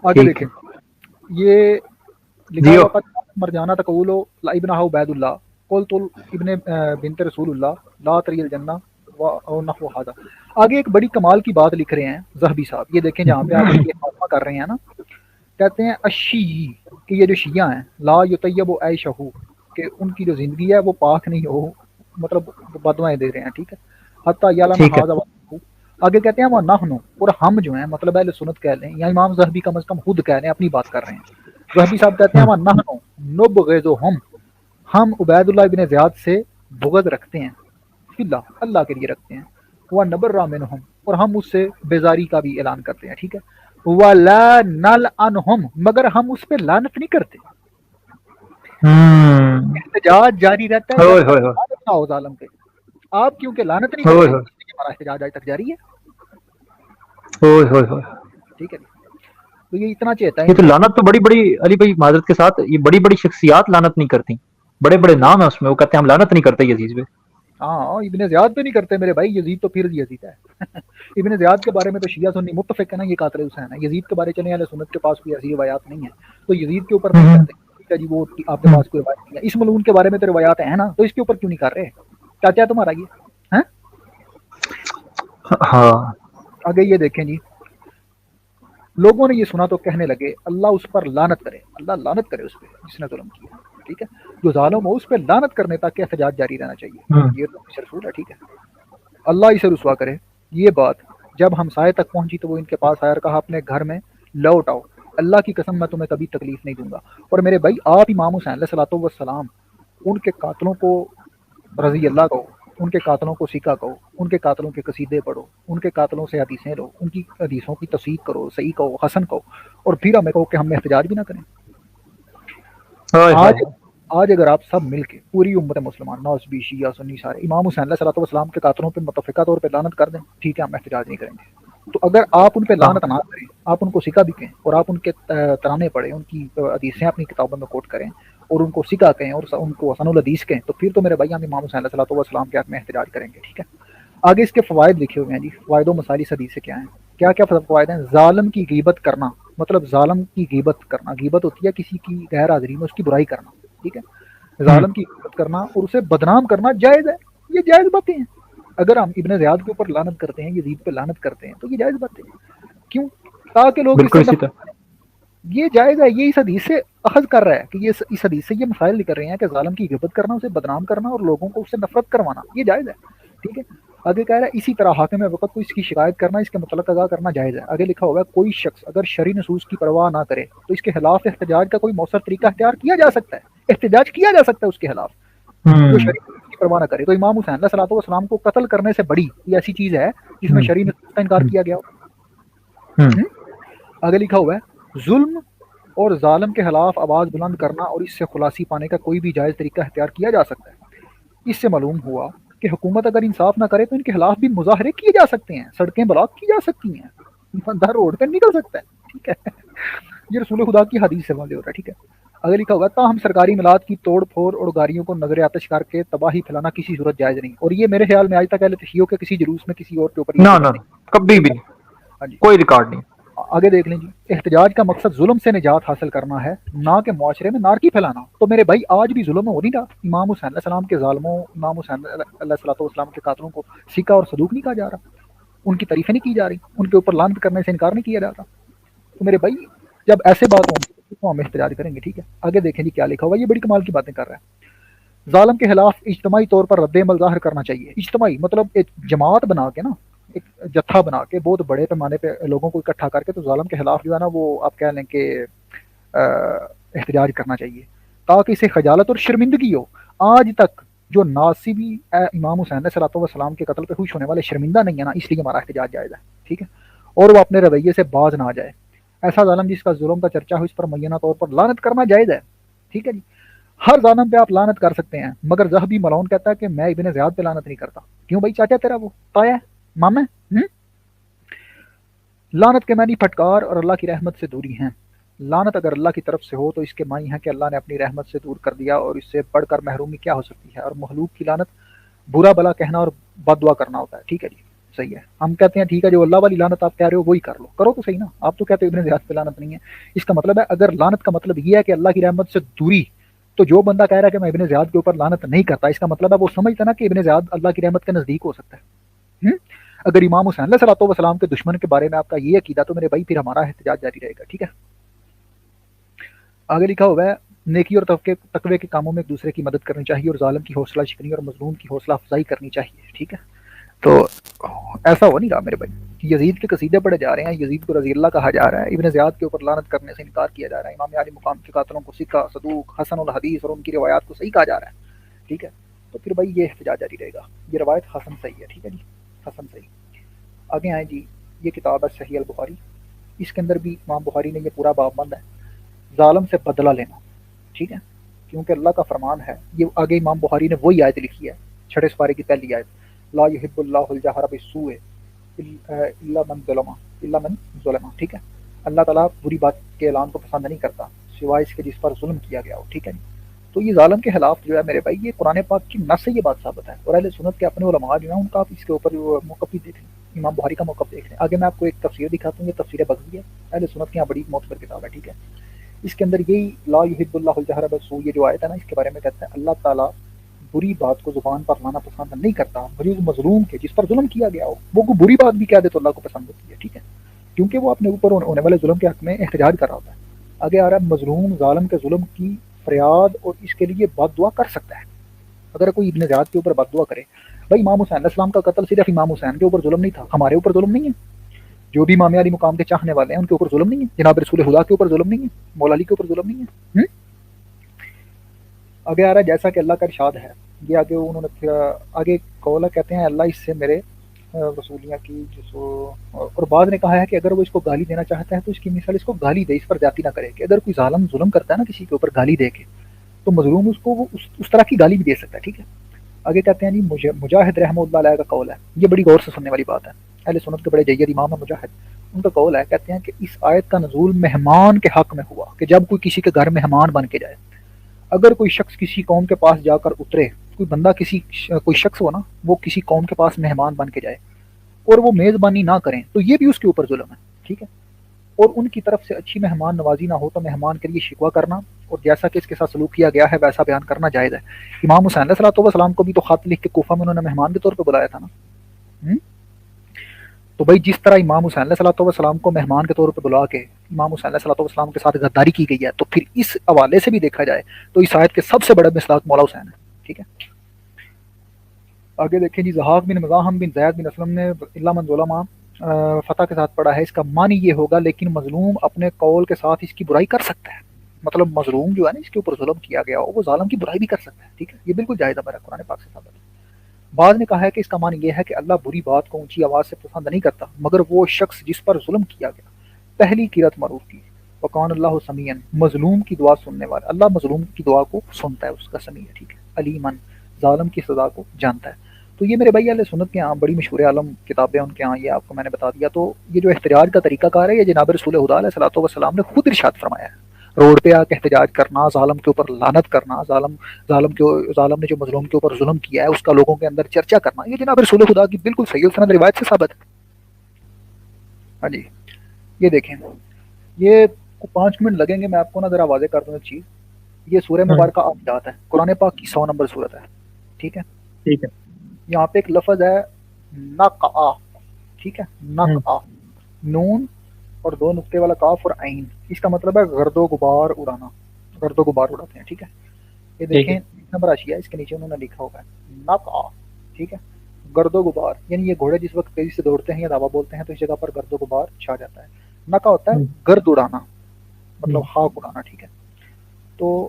آگے ٹھیک دیکھیں، ہے، یہ لکھا جیو، ہوا قد مرجانہ تقول ابن عبید اللہ قلت ابن بنت رسول اللہ لا تری الجنہ و نحو ھذا۔ آگے ایک بڑی کمال کی بات لکھ رہے ہیں ذہبی صاحب، یہ دیکھیں جہاں پہ آپ یہ خاتمہ کر رہے ہیں نا، کہتے ہیں الشیعی کہ یہ جو شیعہ ہیں لا یطیب عیشہ، کہ ان کی جو زندگی ہے وہ پاک نہیں ہو، مطلب بدوائیں دے رہے ہیں، ٹھیک ہے، حتی یعلم ٹھیک ہے، ھذا، آگے کہتے ہیں وہ نحن، اور ہم جو ہیں مطلب اہل سنت کہہ لیں یا امام ذہبی کم از کم خود کہہ لیں، اپنی بات کر رہے ہیں، ذہبی صاحب کہتے ہیں وہ نحن نبغضہم، ہم عبید اللہ ابن زیاد سے بغض رکھتے ہیں، فی اللہ اللہ کے لیے رکھتے ہیں، وہ نبرہ منہم، اور ہم اس سے بیزاری کا بھی اعلان کرتے ہیں، ٹھیک ہے، وَلَا نَلْعَنْهُمْ، مگر ہم اس پہ لعنت نہیں کرتے، احتجاج جاری رہتا ہے ہوئے جب ہوئے تک ہوئے لعنت نہ ہو ظالم پہ، آپ کیونکہ لعنت نہیں ہوئے کرتے ہوئے اس لیے ہمارا احتجاج آج تک جاری ہے، ہوئے ہوئے ہوئے۔ ٹھیک ہے جی۔ تو یہ اتنا چیتا ہے یہ ان تو سے، لعنت تو بڑی بڑی، علی بھائی معذرت کے ساتھ، یہ بڑی بڑی شخصیات لعنت نہیں کرتی، بڑے بڑے نام ہیں اس میں، وہ کہتے ہیں ہم لعنت نہیں کرتے یزید پہ۔ ہاں ابن زیاد پہ نہیں کرتے میرے بھائی، یزید تو پھر یزید ہے ابن زیاد کے بارے میں تو شیعہ سنی متفق ہے نا، یہ قاتل حسین ہے، یزید کے بارے چلیں اہل سنت کے پاس کوئی ایسی روایات نہیں ہے، تو یزید کے اوپر نہیں کرتے، ٹھیک ہے جی، وہ آپ کے پاس کوئی روایت نہیں ہے، اس ملعون کے بارے میں تو روایات ہیں نا، تو اس کے اوپر کیوں نہیں کر رہے، چاچا ہے تمہارا یہ ہیں؟ ہاں، آگے یہ دیکھیں جی، لوگوں نے یہ سنا تو کہنے لگے اللہ اس پر لعنت کرے، اللہ لعنت کرے اس پہ جس نے ظلم کیا، ٹھیک ہے، جو ظالم ہو اس پہ لعنت کرنے تک کہ احتجاج جاری رہنا چاہیے، یہ تو رسول ہے، ٹھیک ہے، اللہ اسے رسوا کرے۔ یہ بات جب ہمسائے تک پہنچی تو وہ ان کے پاس آیا اور کہا اپنے گھر میں لوٹ آؤ، اللہ کی قسم میں تمہیں کبھی تکلیف نہیں دوں گا، اور میرے بھائی آپ امام حسین علیہ الصلوۃ والسلام ان کے قاتلوں کو رضی اللہ کہو، ان کے قاتلوں کو سکہ کہو، ان کے قاتلوں کے قصیدے پڑھو، ان کے قاتلوں سے حدیثیں لو، ان کی حدیثوں کی تصحیح کرو، صحیح کہو، حسن کہو، اور پھر ہمیں کہو کہ ہم احتجاج بھی نہ کریں۔ ہوئے ہوئے، آج اگر آپ سب مل کے پوری امت مسلمان نوزبی شیعہ سنی سارے امام حسین علیہ الصلوۃ والسلام کے قاتلوں پہ متفقہ طور پہ لعنت کر دیں، ٹھیک ہے، ہم احتجاج نہیں کریں گے، تو اگر آپ ان پہ ہاں، لعنت نہ کریں، آپ ان کو سکہ بھی کہیں اور آپ ان کے ترانے پڑھیں، ان کی حدیثیں اپنی کتابوں میں کوٹ کریں اور ان کو سکہ کہیں اور ان کو حسن الحدیث کہیں، تو پھر تو میرے بھائی ہم امام حسین علیہ الصلوۃ والسلام کے حق میں احتجاج کریں گے، ٹھیک ہے۔ آگے اس کے فوائد لکھے ہوئے ہیں جی، فوائد و مسائل اس حدیث سے کیا ہیں، کیا کیا فوائد ہیں، ظالم کی غیبت کرنا، مطلب ظالم کی غیبت کرنا، غیبت ہوتی ہے کسی کی غیر حاضری میں اس کی برائی کرنا، ٹھیک ہے، ظالم کی غیبت کرنا اور اسے بدنام کرنا جائز ہے، یہ جائز باتیں ہیں، اگر ہم ابن زیاد کے اوپر لعنت کرتے ہیں، یزید پہ لعنت کرتے ہیں، تو یہ جائز باتیں ہیں، کیوں؟ تاکہ لوگ اس بالکل سے اسی نفرت، طرح، یہ جائز ہے، یہ اس حدیث سے اخذ کر رہا ہے کہ یہ اس حدیث سے یہ مسائل لکھ رہے ہیں کہ ظالم کی غیبت کرنا، اسے بدنام کرنا اور لوگوں کو اس سے نفرت کروانا یہ جائز ہے، ٹھیک ہے۔ آگے کہہ رہا ہے اسی طرح حاکم وقت کو اس کی شکایت کرنا، اس کے متعلق ادا کرنا جائز ہے۔ آگے لکھا ہوگا کوئی شخص اگر شرعی نصوص کی پرواہ نہ کرے تو اس کے خلاف احتجاج کا کوئی مؤثر طریقہ اختیار کیا جا سکتا ہے، احتجاج کیا جا سکتا ہے اس کے خلاف جو شرعی نصوص کی پرواہ نہ کرے۔ تو امام حسین علیہ الصلوۃ والسلام کو قتل کرنے سے بڑی یہ ایسی چیز ہے جس میں شرعی نصوص کا انکار کیا گیا ہو۔ آگے لکھا ہوا ہے ظلم اور ظالم کے خلاف آواز بلند کرنا اور اس سے خلاصی پانے کا کوئی بھی جائز طریقہ اختیار کیا جا سکتا ہے۔ اس سے معلوم ہوا کہ حکومت اگر انصاف نہ کرے تو ان کے خلاف بھی مظاہرے کیے جا سکتے ہیں، سڑکیں بلاک کی جا سکتی ہیں، بندہ روڈ پہ نکل سکتا ہے، ٹھیک ہے، یہ رسول خدا کی حدیث سے واضح ہو رہا ہے، ٹھیک ہے۔ اگر لکھا ہوگا تاہم سرکاری ملاد کی توڑ پھوڑ اور گاڑیوں کو نظر آتش کر کے تباہی پھیلانا کسی صورت جائز نہیں، اور یہ میرے خیال میں آج تک اہل تشیعوں کے کسی جلوس میں کسی اور کے اوپر یہ نہ ثبت نہ نہیں، کبھی بھی ٹھیک ہے۔ نہیں، ہاں جی، کوئی ریکارڈ نہیں۔ آگے دیکھ لیں جی، احتجاج کا مقصد ظلم سے نجات حاصل کرنا ہے، نہ کہ معاشرے میں نارکی پھیلانا۔ تو میرے بھائی آج بھی ظلم ہو نہیں رہا، امام حسین علیہ السلام کے ظالموں، امام حسین علیہ السلام کے قاتلوں کو سکہ اور صدوق نہیں کہا جا رہا، ان کی تعریفیں نہیں کی جا رہی، ان کے اوپر لعنت کرنے سے انکار نہیں کیا جاتا۔ تو میرے بھائی جب ایسے بات ہوں تو ہم احتجاج کریں گے. ٹھیک ہے, آگے دیکھیں جی کیا لکھا ہوا. یہ بڑی کمال کی باتیں کر رہا ہے. ظالم کے خلاف اجتماعی طور پر رد عمل ظاہر کرنا چاہیے. اجتماعی مطلب ایک جماعت بنا کے نا, ایک جتھا بنا کے بہت بڑے پیمانے پہ لوگوں کو اکٹھا کر کے تو ظالم کے خلاف جو ہے نا وہ آپ کہہ لیں کہ احتجاج کرنا چاہیے تاکہ اسے خجالت اور شرمندگی ہو. آج تک جو ناصبی امام حسین علیہ الصلوۃ والسلام کے قتل پہ خوش ہونے والے شرمندہ نہیں ہے نا, اس لیے ہمارا احتجاج جائز ہے. ٹھیک ہے, اور وہ اپنے رویے سے باز نہ آ جائے. ایسا ظالم جس کا ظلم کا چرچا ہو اس پر معینہ طور پر لعنت کرنا جائز ہے. ٹھیک ہے جی, ہر ظالم پہ آپ لعنت کر سکتے ہیں, مگر ذہبی ملعون کہتا ہے کہ میں ابن زیاد پہ لعنت نہیں کرتا. کیوں بھائی, چاچا تیرا وہ تایا ماما. لعنت کے معنی پھٹکار اور اللہ کی رحمت سے دوری ہیں. لعنت اگر اللہ کی طرف سے ہو تو اس کے معنی ہے کہ اللہ نے اپنی رحمت سے دور کر دیا, اور اس سے بڑھ کر محرومی کیا ہو سکتی ہے. اور مخلوق کی لعنت برا بلا کہنا اور بد دعا کرنا ہوتا ہے. ٹھیک ہے جی, صحیح ہے. ہم کہتے ہیں ٹھیک ہے جو اللہ والی لعنت آپ کہہ رہے ہو وہی کر لو, کرو تو صحیح نا. آپ تو کہتے ہو ابن زیاد پہ لعنت نہیں ہے. اس کا مطلب ہے اگر لعنت کا مطلب یہ ہے کہ اللہ کی رحمت سے دوری, تو جو بندہ کہہ رہا ہے کہ میں ابن زیاد کے اوپر لعنت نہیں کرتا, اس کا مطلب ہے وہ سمجھتا نا کہ ابن زیاد اللہ کی رحمت کے نزدیک ہو سکتا ہے. اگر امام حسین علیہ الصلوۃ والسلام کے دشمن کے بارے میں آپ کا یہ عقیدہ تو میرے بھائی پھر ہمارا احتجاج جاری رہے گا. ٹھیک ہے, آگے لکھا ہوا ہے نیکی اور تقوی کے کاموں میں ایک دوسرے کی مدد کرنی چاہیے, اور ظالم کی حوصلہ شکنی اور مظلوم کی حوصلہ افزائی کرنی چاہیے. ٹھیک ہے, تو ایسا ہو نہیں رہا میرے بھائی. یزید کے قصیدے پڑھے جا رہے ہیں, یزید کو رضی اللہ کہا جا رہا ہے, ابن زیاد کے اوپر لعنت کرنے سے انکار کیا جا رہا ہے, امام علی مقام کے قاتلوں کو ثقہ, صدوق, حسن الحدیث اور ان کی روایات کو صحیح کہا جا رہا ہے. ٹھیک ہے, تو پھر بھائی یہ احتجاج جاری رہے گا. یہ روایت حسن صحیح ہے. ٹھیک ہے جی, حسن صحیح. آگے آئیں جی, یہ کتاب ہے صحیح البخاری. اس کے اندر بھی امام بخاری نے یہ پورا باب بند ہے ظالم سے بدلہ لینا. ٹھیک ہے, کیونکہ اللہ کا فرمان ہے. یہ آگے امام بخاری نے وہی آیت لکھی ہے, 6 سپارے کی پہلی آیت, لا یحب اللہ الجہر بالسوء الا من ظلم. ٹھیک ہے, اللہ تعالیٰ بری بات کے اعلان کو پسند نہیں کرتا سوائے اس کے جس پر ظلم کیا گیا ہو. ٹھیک ہے, تو یہ ظالم کے خلاف جو ہے میرے بھائی, یہ قرآن پاک کی نص سے یہ بات ثابت ہے. اور اہل سنت کے اپنے علماء جو ہیں ان کا آپ اس کے اوپر موقف بھی دیکھ لیں, امام بخاری کا موقف دیکھ لیں. آگے میں آپ کو ایک تفسیر دکھاتا ہوں, یہ تفسیر بغوی ہے, اہل سنت کی یہاں بڑی معتبر کتاب ہے. ٹھیک ہے, اس کے اندر یہی لا یحب اللہ الجہر بالسوء یہ جو آیت ہے نا, اس کے بارے میں کہتا ہے اللہ تعالیٰ بری بات کو زبان پر لانا پسند نہیں کرتا, مظلوم کے جس پر ظلم کیا گیا ہو وہ کوئی بری بات بھی کہہ دے تو اللہ کو پسند ہوتی ہے. ٹھیک ہے, کیونکہ وہ اپنے اوپر ہونے والے ظلم کے حق میں احتجاج کر رہا ہوتا ہے. آگے آ رہا ہے مظلوم ظالم کے ظلم کی فریاد اور اس کے لیے بد دعا کر سکتا ہے. اگر کوئی ابن زیاد کے اوپر بد دعا کرے, بھائی امام حسین علیہ السلام کا قتل صرف امام حسین کے اوپر ظلم نہیں تھا, ہمارے اوپر ظلم نہیں ہے. جو بھی امام علی مقام کے چاہنے والے ہیں ان کے اوپر ظلم نہیں ہے, جناب رسول خدا کے اوپر ظلم نہیں ہے, مولا علی کے اوپر ظلم نہیں ہے. آگے آ رہا ہے جیسا کہ اللہ کا ارشاد ہے. یہ آگے انہوں نے آگے قولا کہتے ہیں اللہ اس سے میرے وصولیاں کی اور بعض نے کہا ہے کہ اگر وہ اس کو گالی دینا چاہتا ہے تو اس کی مثال اس کو گالی دے, اس پر زیادتی نہ کرے. کہ اگر کوئی ظالم ظلم کرتا ہے نا کسی کے اوپر گالی دے کے, تو مظلوم اس کو وہ اس طرح کی گالی بھی دے سکتا ہے. ٹھیک ہے, آگے کہتے ہیں جی مجاہد رحمہ اللہ علیہ کا قول ہے, یہ بڑی غور سے سننے والی بات ہے, اہل سنت کے بڑے جید امام ہے مجاہد, ان کا قول ہے, کہتے ہیں کہ اس آیت کا نزول مہمان کے حق میں ہوا, کہ جب کوئی کسی کے گھر مہمان بن کے جائے, اگر کوئی شخص کسی قوم کے پاس جا کر اترے, کوئی بندہ کوئی شخص ہو نا, وہ کسی قوم کے پاس مہمان بن کے جائے اور وہ میزبانی نہ کریں تو یہ بھی اس کے اوپر ظلم ہے. ٹھیک ہے, اور ان کی طرف سے اچھی مہمان نوازی نہ ہو تو مہمان کے لیے شکوہ کرنا اور جیسا کہ اس کے ساتھ سلوک کیا گیا ہے ویسا بیان کرنا جائز ہے. امام حسین علیہ السلام کو بھی تو خط لکھ کے کوفہ میں انہوں نے مہمان کے طور پہ بلایا تھا نا. تو بھائی جس طرح امام حسین علیہ السلام کو مہمان کے طور پہ بلا کے امام حسین علیہ السلام کے ساتھ غداری کی گئی ہے, تو پھر اس حوالے سے بھی دیکھا جائے تو اس آیت کے سب سے بڑے مصداق مولا حسین ہے. ٹھیک ہے, آگے دیکھیں جی, ضحاک بن مزاحم بن زید بن اسلم نے اللہ من ظلم فتح کے ساتھ پڑھا ہے. اس کا معنی یہ ہوگا لیکن مظلوم اپنے قول کے ساتھ اس کی برائی کر سکتا ہے. مطلب مظلوم جو ہے نا, اس کے اوپر ظلم کیا گیا ہو, وہ ظالم کی برائی بھی کر سکتا ہے. ٹھیک ہے, یہ بالکل جائز ہے, قرآن پاک سے ثابت ہے. بعض نے کہا ہے کہ اس کا معنی یہ ہے کہ اللہ بری بات کو اونچی آواز سے پسند نہیں کرتا, مگر وہ شخص جس پر ظلم کیا گیا پہلی قرات مرور کی, وقان اللہ سمیعا, مظلوم کی دعا سننے والا, اللہ مظلوم کی دعا کو سنتا ہے, اس کا سمیع ہے. ٹھیک ہے, علیمن, ظالم کی سزا کو جانتا ہے. تو یہ میرے بھائی اہل سنت کے ہاں بڑی مشہور عالم کتابیں ان کے ہاں, یہ آپ کو میں نے بتا دیا. تو یہ جو احتجاج کا طریقہ کار ہے, یہ جناب رسول خدا علیہ الصلوۃ والسلام نے خود ارشاد فرمایا ہے. روڈ پہ آ کے احتجاج کرنا, ظالم کے اوپر لعنت کرنا, ظالم نے جو مظلوم کے اوپر ظلم کیا ہے اس کا لوگوں کے اندر چرچا کرنا, یہ جناب رسول خدا کی بالکل صحیح سند روایت سے ثابت ہے. ہاں جی, یہ دیکھیں, یہ 5 منٹ لگیں گے, میں آپ کو نا ذرا واضح کر دوں ایک چیز. یہ سورہ مبارکہ آیات ہے, قرآن پاک کی 100 نمبر سورت ہے. ٹھیک ہے, ٹھیک ہے, یہاں پہ ایک لفظ ہے نقع. ٹھیک ہے, نقع, نون اور 2 نقطے والا کاف اور عین، اس کا مطلب ہے گرد و غبار اڑانا، گرد و غبار اڑاتے ہیں، ٹھیک ہے. یہ ٹھیک ہے. دیکھیں نمبر اشیا اس کے نیچے انہوں نے لکھا ہوگا نقع، ٹھیک ہے. گرد و غبار یعنی یہ گھوڑے جس وقت تیزی سے دوڑتے ہیں یا دعویٰ بولتے ہیں تو اس جگہ پر گرد و غبار چھا جاتا ہے. نقع ہوتا ہے گرد اڑانا، مطلب خاک اڑانا، ٹھیک ہے. تو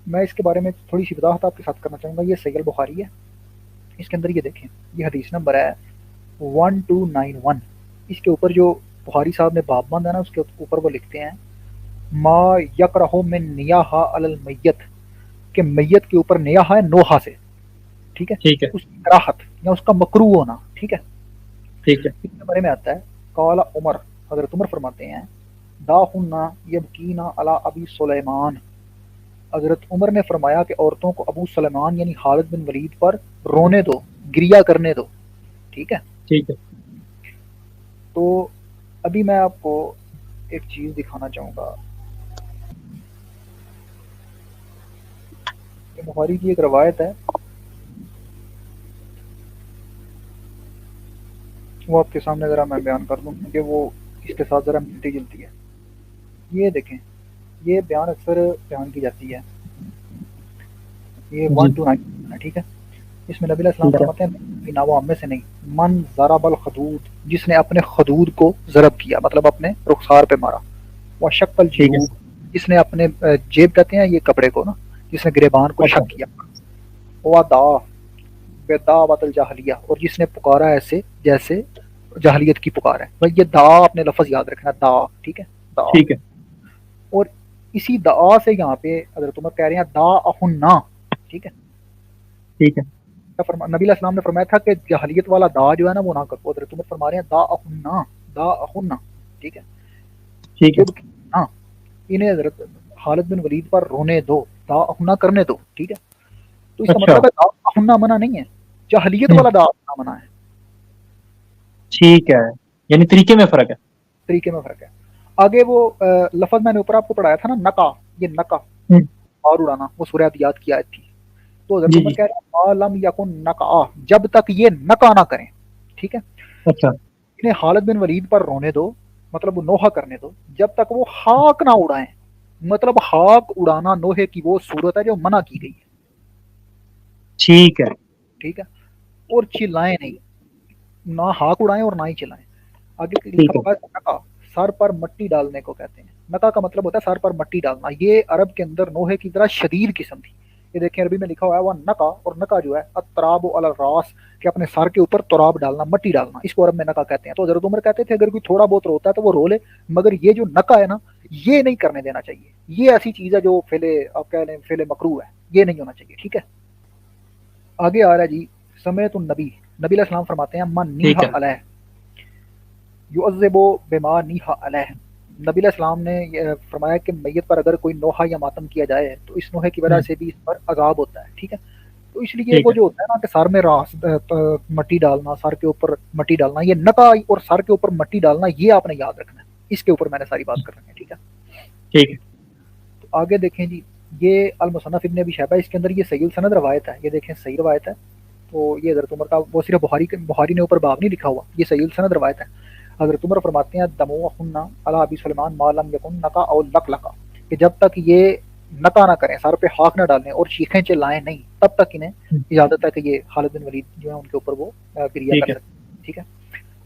میں اس کے بارے میں تھوڑی سی وضاحت آپ کے ساتھ کرنا چاہوں گا. یہ صحیح البخاری ہے، اس کے اندر یہ دیکھیں یہ حدیث نمبر ہے 1291. اس کے اوپر جو بخاری صاحب نے باب بند ہے نا اس کے اوپر وہ لکھتے ہیں ما یکرہ من نیاحا علی المیت، کہ میت کے اوپر نیاحا ہے نوحہ سے، ٹھیک ہے، ٹھیک ہے. اس کی کراہت یا اس کا مکروہ ہونا، ٹھیک ہے. ٹھیک ہے. اس کے بارے میں آتا ہے قال عمر، حضرت عمر فرماتے ہیں داہن یبکینا علی ابی سلیمان، حضرت عمر نے فرمایا کہ عورتوں کو ابو سلیمان یعنی خالد بن ولید پر رونے دو، گریا کرنے دو، ٹھیک ہے. ٹھیک ہے. تو ابھی میں آپ کو ایک چیز دکھانا چاہوں گا. یہ بخاری کی ایک روایت ہے، وہ آپ کے سامنے ذرا میں بیان کر دوں کہ وہ اس کے ساتھ ذرا ملتی جلتی ہے. یہ دیکھیں یہ بیان اکثر بیان کی جاتی ہے، یہ 129 ہے، ٹھیک ہے. اس میں نبی علیہ السلام فرماتے ہیں ناو ہم میں سے نہیں، من ضرب الخدود، جس نے اپنے خدود کو ضرب کیا مطلب اپنے رخسار پہ مارا، وہ شق الجیوب، جس نے اپنے جیب کہتے ہیں یہ کپڑے کو نا، جس نے گریبان کو شق کیا، وہ دا بدعوت الجاہلیہ، اور جس نے پکارا ایسے جیسے جاہلیت کی پکار ہے. بھائی یہ دا اپنے لفظ یاد رکھنا، دا، ٹھیک ہے، دا. ٹھیک ہے. اور اسی دعا سے یہاں پہ حضرت عمر کہہ رہے ہیں دا اہننا، ٹھیک ہے. ٹھیک ہے. نبی علیہ السلام نے فرمایا تھا کہ جاہلیت والا دا جو ہے نا وہ نہ کرو. حضرت عمر فرما رہے ہیں دا اہننا، دا اہننا، ٹھیک ہے. ٹھیک ہے. ہاں انہیں حضرت خالد بن ولید پر رونے دو، دا اہننا کرنے دو، ٹھیک ہے. تو اس کا مطلب ہے دا اہننا منع نہیں ہے، جاہلیت والا دا اہننا منع ہے. ٹھیک ہے، یعنی طریقے میں فرق ہے، طریقے میں فرق ہے. آگے وہ لفظ میں نے اوپر آپ کو پڑھایا تھا نا نقا، یہ نقا اور اڑانا، وہ سورہ عادیات کی آیت تھی. تو حضرت عمر کہہ رہے ہیں لم یکن نقا، جب تک یہ نقا نہ کریں، ٹھیک ہے. اچھا. انہیں خالد بن ولید پر رونے دو، مطلب وہ نوحہ کرنے دو، جب تک وہ خاک نہ اڑائیں، مطلب خاک اڑانا نوحے کی وہ صورت ہے جو منع کی گئی ہے. ٹھیک ہے. ٹھیک ہے. اور چلائیں نہیں، نہ خاک اڑائیں اور نہ ہی چلائیں. آگے لکھا ہوا ہے نقا، سر پر مٹی ڈالنے کو کہتے ہیں. نقا کا مطلب ہوتا ہے سر پر مٹی ڈالنا. یہ عرب کے اندر نوحے کی طرح شدید قسم تھی. یہ دیکھیں عربی میں لکھا ہوا ہے وہ نقا، اور نقا جو ہے التراب علی الراس، کہ اپنے سر کے اوپر تراب ڈالنا، مٹی ڈالنا، اس کو عرب میں نقا کہتے ہیں. تو حضرت عمر کہتے تھے اگر کوئی تھوڑا بہت روتا ہے تو وہ رو لے، مگر یہ جو نقا ہے نا یہ نہیں کرنے دینا چاہیے. یہ ایسی چیز ہے جو فعل آپ کہہ لیں فعل مکروہ ہے، یہ نہیں ہونا چاہیے. ٹھیک ہے. آگے آ رہا ہے جی سمیت النبی، نبی علیہ السلام فرماتے ہیں من نیہا علیہ یعذب بما نیہا علیہ. نبی علیہ السلام نے فرمایا کہ میت پر اگر کوئی نوحہ یا ماتم کیا جائے تو اس نوحے کی وجہ سے بھی اس پر عذاب ہوتا ہے. ٹھیک ہے. تو اس لیے وہ جو ہوتا ہے نا کہ سر میں راس مٹی ڈالنا، سر کے اوپر مٹی ڈالنا، یہ نقا اور سر کے اوپر مٹی ڈالنا یہ آپ نے یاد رکھنا ہے. اس کے اوپر میں نے ساری بات کر رہی ہے. ٹھیک ہے. ٹھیک ہے. تو آگے دیکھیں جی یہ المصنف ابن ابی شیبہ، اس کے اندر یہ صحیح السند روایت ہے. یہ دیکھیں صحیح روایت ہے. تو یہ حضرت عمر کا، وہ صرف بخاری نے اوپر باب نہیں لکھا ہوا، یہ صحیح السند روایت ہے. حضرت عمر فرماتے ہیں دموعہن علی ابی سلیمان ما لم یکن نقا او لقلقا، کہ جب تک یہ نقا نہ کریں، سر پہ خاک نہ ڈالیں اور چیخیں چلائیں نہیں، تب تک انہیں اجازت ہے کہ یہ خالد بن ولید جو ہے ان کے اوپر وہ گریہ کر سکتے ہیں. ٹھیک ہے.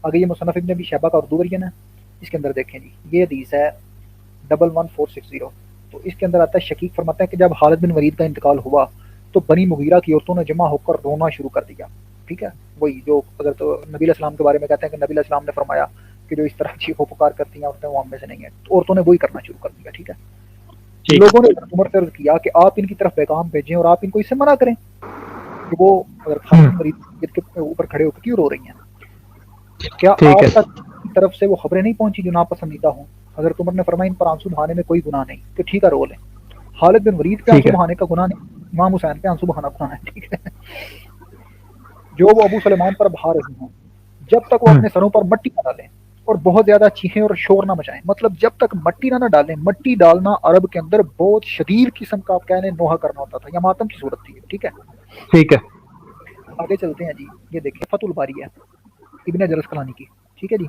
آگے یہ مصنف ابن ابی شیبہ کا اردو ورژن ہے. اس کے اندر دیکھیں جی یہ حدیث ہے 11460. تو اس کے اندر آتا ہے شقیق فرماتا ہے کہ جب خالد بن ولید کا انتقال ہوا تو بنی مغیرہ کی عورتوں نے جمع ہو کر رونا شروع کر دیا. ٹھیک ہے. وہی جو اگر تو نبی علیہ السلام کے بارے میں کہتے ہیں کہ نبی علیہ السلام نے فرمایا کہ جو اس طرح چیخ و پکار کرتی ہیں عورتیں وہ ہم میں سے نہیں ہیں، تو عورتوں نے وہی کرنا شروع کر دیا. ٹھیک ہے. لوگوں نے عمر سے عرض کیا کہ آپ ان کی طرف پیغام بھیجیں اور آپ ان کو اس سے منع کریں کہ وہ اگر خالد بن ولید کے اوپر کھڑے ہو کے کیوں رو رہی ہیں، کیا آپ تک کی طرف سے وہ خبریں نہیں پہنچی جو ناپسندیدہ ہوں. حضرت عمر نے فرمایا ان پر آنسو بہانے میں کوئی گناہ نہیں، کہ ٹھیک ہے رو لیں. خالد بن ولید پہ آنسو بہانے کا گناہ نہیں، امام حسین پہ آنسو بہانا گناہ ہے. ٹھیک ہے. جو وہ ابو سلیمان پر بہا رہی ہوں جب تک وہ اپنے سروں پر مٹی نہ ڈالیں اور بہت زیادہ چیخیں اور شور نہ مچائیں. مطلب جب تک مٹی نہ ڈالیں. مٹی ڈالنا عرب کے اندر بہت شدید قسم کا آپ کہنے نوحہ کرنا ہوتا تھا یا ماتم کی صورت تھی. ٹھیک ہے. ٹھیک ہے. آگے چلتے ہیں جی. یہ دیکھیں فتح الباری ہے ابن حجر الاسقلانی کی. ٹھیک ہے جی.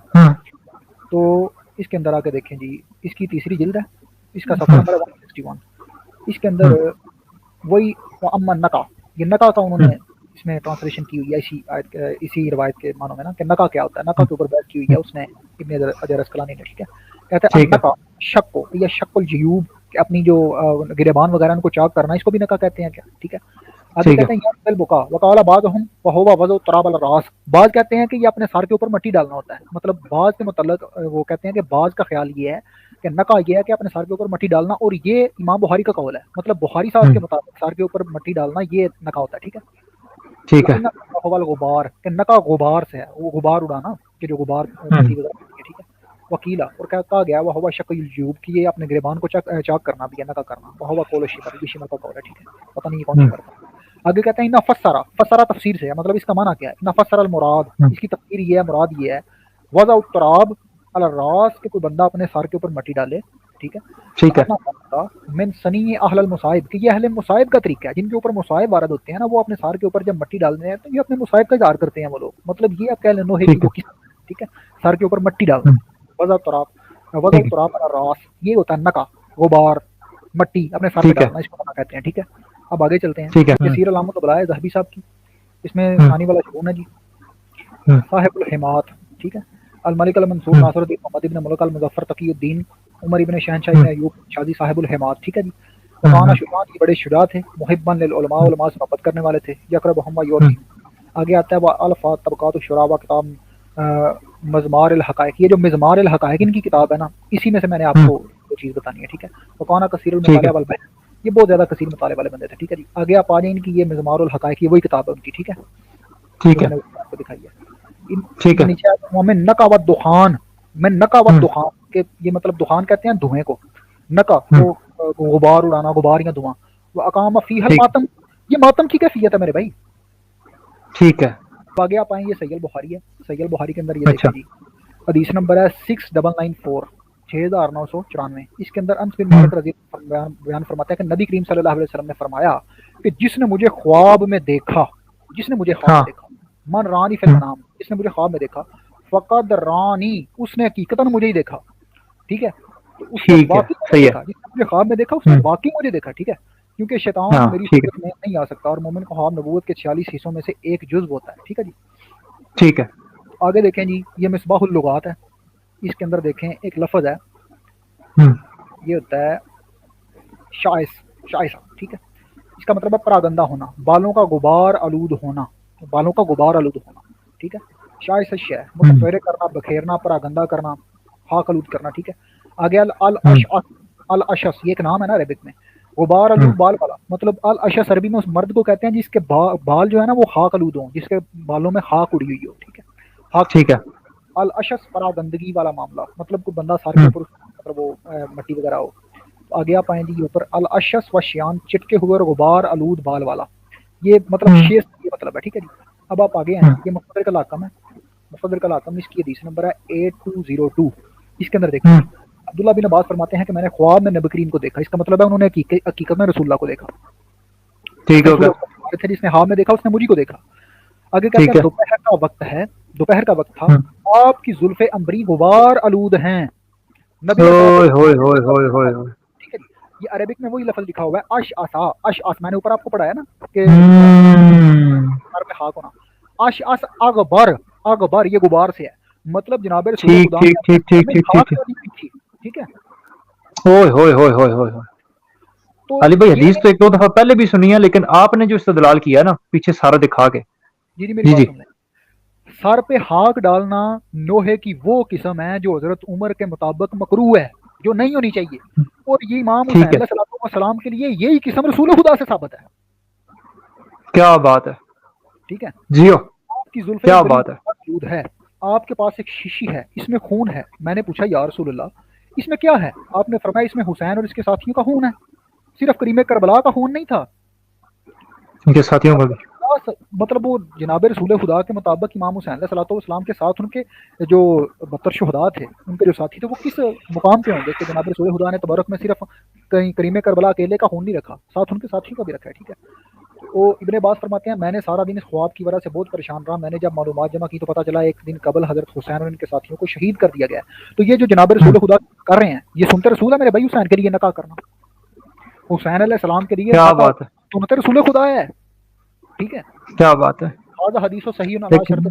تو اس کے اندر آ کے دیکھیں جی، اس کی تیسری جلد ہے، اس کا صفحہ نمبر 161. اس کے اندر وہی اما نقا، یہ نقا کا انہوں نے اس میں ٹرانسلیشن کی ہوئی ہے اسی آیت اسی روایت کے معنوں میں نا، کہ نقا کیا ہوتا ہے، نقا کے اوپر بحث کی ہوئی ہے اس نے ابن حجر اسقلانی نے. ٹھیک ہے، کہتے ہیں نقا شک کو یا شک الجیوب، کہ اپنی جو گریبان وغیرہ ان کو چاک کرنا، اس کو بھی نقا کہتے ہیں کیا. ٹھیک ہے، آگے کہتے ہیں یا بکا وقال بعضهم وهو وضع التراب على الراس، بعض کہتے ہیں کہ یہ اپنے سر کے اوپر مٹی ڈالنا ہوتا ہے. مطلب بعض کے متعلق وہ کہتے ہیں کہ بعض کا خیال یہ ہے کہ نقا یہ ہے کہ اپنے سر کے اوپر مٹی ڈالنا، اور یہ امام بخاری کا قول ہے. مطلب بخاری صاحب کے مطابق سر کے اوپر مٹی ڈالنا یہ نقا ہوتا ہے. ٹھیک ہے، ٹھیک ہے، غبار، کہ نقا غبار سے ہے، وہ غبار اڑانا کہ جو غبار مٹی وغیرہ. ٹھیک ہے، وکیلا، اور کہا گیا وہ ہوا شک الجیوب، کہ یہ اپنے گریبان کو چاک کرنا بھی ہے، نقا کرنا. وہ ہوا قول شمر، یہ شمر کا قول ہے. ٹھیک ہے، پتہ نہیں کون شمر کا. آگے کہتے ہیں فسرا، فسرا تفسیر سے ہے، مطلب اس کا معنی کیا ہے. فسر المراد، اس کی تفسیر یہ ہے، مراد یہ ہے وضع التراب علی الراس، کہ کوئی بندہ اپنے سر کے اوپر مٹی ڈالے. ٹھیک ہے، ٹھیک ہے، من سنی اہل المصائب، کہ یہ اہل مصائب کا طریقہ ہے، جن کے اوپر مصائب وارد ہوتے ہیں نا، وہ اپنے سر کے اوپر جب مٹی ڈالتے ہیں تو یہ اپنے مصائب کا اظہار کرتے ہیں وہ لوگ. مطلب یہ آپ کہہ لیں نوحے کی جو قسم. ٹھیک ہے، سر کے اوپر مٹی ڈالنا. وضع التراب، وضع التراب علی الراس، یہ ہوتا ہے نقا، غبار مٹی اپنے سر پہ ڈالنا، اس کو نقا کہتے ہیں. ٹھیک ہے، اب آگے چلتے ہیں. یہ سیر علامت البلاء ذہبی صاحب کی، اس میں ثانی والا شگون ہے جی، صاحب الحمات. ٹھیک ہے، الملک المنصور ناصر الدین محمد ابن ملک المظفر تقی الدین عمر ابن شہنشاہ ابن ایوب شادی صاحب الحمات. ٹھیک ہے جی، وکانا شجاعان، یہ بڑے شجاع تھے، محبا للعلماء، علماء سے محبت کرنے والے تھے، یقربہم ویوصیہم. آگے آتا ہے وہ الفاظ طبقات الشرابہ، کتاب مزمار الحقائق، یہ جو مزمار الحقائق ان کی کتاب ہے نا، اسی میں سے میں نے آپ کو وہ چیز بتانی ہے. ٹھیک ہے، وکانا کثیر المطالعہ والبحث، یہ بہت زیادہ کثیر مطالعے والے بندے تھے. ٹھیک ہے جی، آگے آپ آ جائیں ان کی یہ مزمار الحقائق، یہ وہی کتاب ہے ان کی. ٹھیک ہے، ٹھیک میں ہے، نے آپ کو دکھائی ہے. ٹھیک ہے، نیچے میں نقا و دخان، میں نقا و دخان، کہ یہ مطلب دخان کہتے ہیں دھوئیں کو، نقا وہ غبار اڑانا، غبار یا دھواں. وہ اقام فیہ الماتم، یہ ماتم کی کیفیت ہے میرے بھائی. ٹھیک ہے، آگے آپ آئیں، یہ صحیح البخاری ہے، صحیح البخاری کے اندر یہ دیکھیں جی، حدیث نمبر ہے 6994، 6994. اس کے اندر انس بن مالک رضی اللہ عنہ بیان فرماتے ہیں کہ نبی کریم صلی اللہ علیہ وسلم نے فرمایا کہ جس نے مجھے خواب میں دیکھا، جس نے مجھے خواب میں دیکھا، من رانی فی المنام، جس نے مجھے خواب میں دیکھا، فقد رانی، اس نے حقیقتاً مجھے ہی دیکھا. ٹھیک ہے، تو اس نے واقعی مجھے دیکھا، جس نے مجھے خواب میں دیکھا اس نے واقعی مجھے دیکھا. ٹھیک ہے، کیونکہ شیطان میری صورت میں نہیں آ سکتا، اور مومن کا خواب نبوت کے 46 حصوں میں سے ایک جزو ہوتا ہے. ٹھیک ہے جی، ٹھیک ہے. آگے دیکھیں جی، یہ مصباح اللغات ہے، اس کے اندر دیکھیں ایک لفظ ہے، یہ ہوتا ہے شائس، شائسہ. ٹھیک ہے، اس کا مطلب ہے پراگندہ ہونا، بالوں کا غبار آلود ہونا، بالوں کا غبار آلود ہونا. ٹھیک ہے، شائس شے، متفرق کرنا، بکھیرنا، پراگندہ کرنا، خاک آلود کرنا. ٹھیک ہے، آگے الاشعث، الاشعث یہ ایک نام ہے نا عربک میں، غبار آلود بال والا. مطلب الاشعث عربی میں اس مرد کو کہتے ہیں جس کے بال جو ہے نا وہ خاک آلود ہوں، جس کے بالوں میں خاک اڑی ہوئی ہو. ٹھیک ہے، خاک. ٹھیک ہے، الاشعث پراگندگی والا معاملہ، مطلب کوئی بندہ سر کے اوپر مطلب وہ مٹی وغیرہ ہو. آگے آپ آئیں جی اوپر الاشعث و شیان، چٹکے ہوئے اور غبار آلود بال والا، یہ مطلب شیش یہ مطلب ہے. ٹھیک ہے جی، اب آپ آگے ہیں، یہ مصدر الحکم ہے، مصدر الحکم، اس کی حدیث نمبر ہے 8202. اس کے اندر دیکھیں عبداللہ بن عباس فرماتے ہیں کہ میں نے خواب میں نبی کریم کو دیکھا، اس کا مطلب ہے انہوں نے حقیقت میں رسول اللہ کو دیکھا. ٹھیک ہے، جس نے خواب میں دیکھا اس نے مجھے کو دیکھا. آگے کہتے ہیں دوپہر کا وقت ہے، دوپہر کا وقت تھا، آپ کی زلف عنبری غبار آلود ہیں. نبی ٹھیک ہے، یہ عربک میں وہی لفظ لکھا ہوا ہے اشعث، اشعث میں نے اوپر آپ کو پڑھایا نا کہ سر پہ خاک ہونا. اشعث اغبر، اغبر یہ غبار سے ہے، مطلب جناب رسول خدا نے خاک نہیں تھی. ٹھیک ہے، تو علی بھائی حدیث تو ایک دو دفعہ پہلے بھی سنی ہے، لیکن آپ نے جو استدلال کیا نا پیچھے سارا دکھا کے، جی میری بات سن لیں. سر پہ خاک ڈالنا نوحے کی وہ قسم ہے جو حضرت عمر کے مطابق مکروہ ہے، جو نہیں ہونی چاہیے، اور یہ امام حسین علیہ السلام کے لیے یہی قسم رسول خدا سے ثابت ہے. کیا بات ہے. ٹھیک ہے جی آپ کی زلفیں کیا بات ہے، آپ کے پاس ایک شیشی ہے، اس میں خون ہے. میں نے پوچھا یا رسول اللہ اس میں کیا ہے؟ آپ نے فرمایا اس میں حسین اور اس کے ساتھیوں کا خون ہے. صرف کریم کربلا کا خون نہیں تھا، ان کے ساتھیوں کا بھی. مطلب وہ جناب رسول خدا کے مطابق امام حسین علیہ السلام کے ساتھ ان کے جو 72 شہداء تھے، ان کے جو ساتھی تھے، وہ کس مقام پہ ہوں گے کہ جناب رسول خدا نے تبارک میں صرف کہیں کریم کربلا اکیلے کا خون نہیں رکھا، ساتھ ان کے ساتھیوں کا بھی رکھا ہے. ٹھیک ہے، وہ ابن عباس فرماتے ہیں میں نے سارا دن اس خواب کی وجہ سے بہت پریشان رہا، میں نے جب معلومات جمع کی تو پتہ چلا ایک دن قبل حضرت حسین اور ان کے ساتھیوں کو شہید کر دیا گیا ہے۔ تو یہ جو جناب رسول خدا کر رہے ہیں یہ سنت رسول ہے میرے بھائی، حسین کے لیے نکاح کرنا، حسین علیہ السلام کے لیے کیا نکاح بات ہے، سنت رسول خدا ہے، ٹھیک ہے۔ کیا بات ہے، هذا حدیث و صحیح علی لیکن شرط،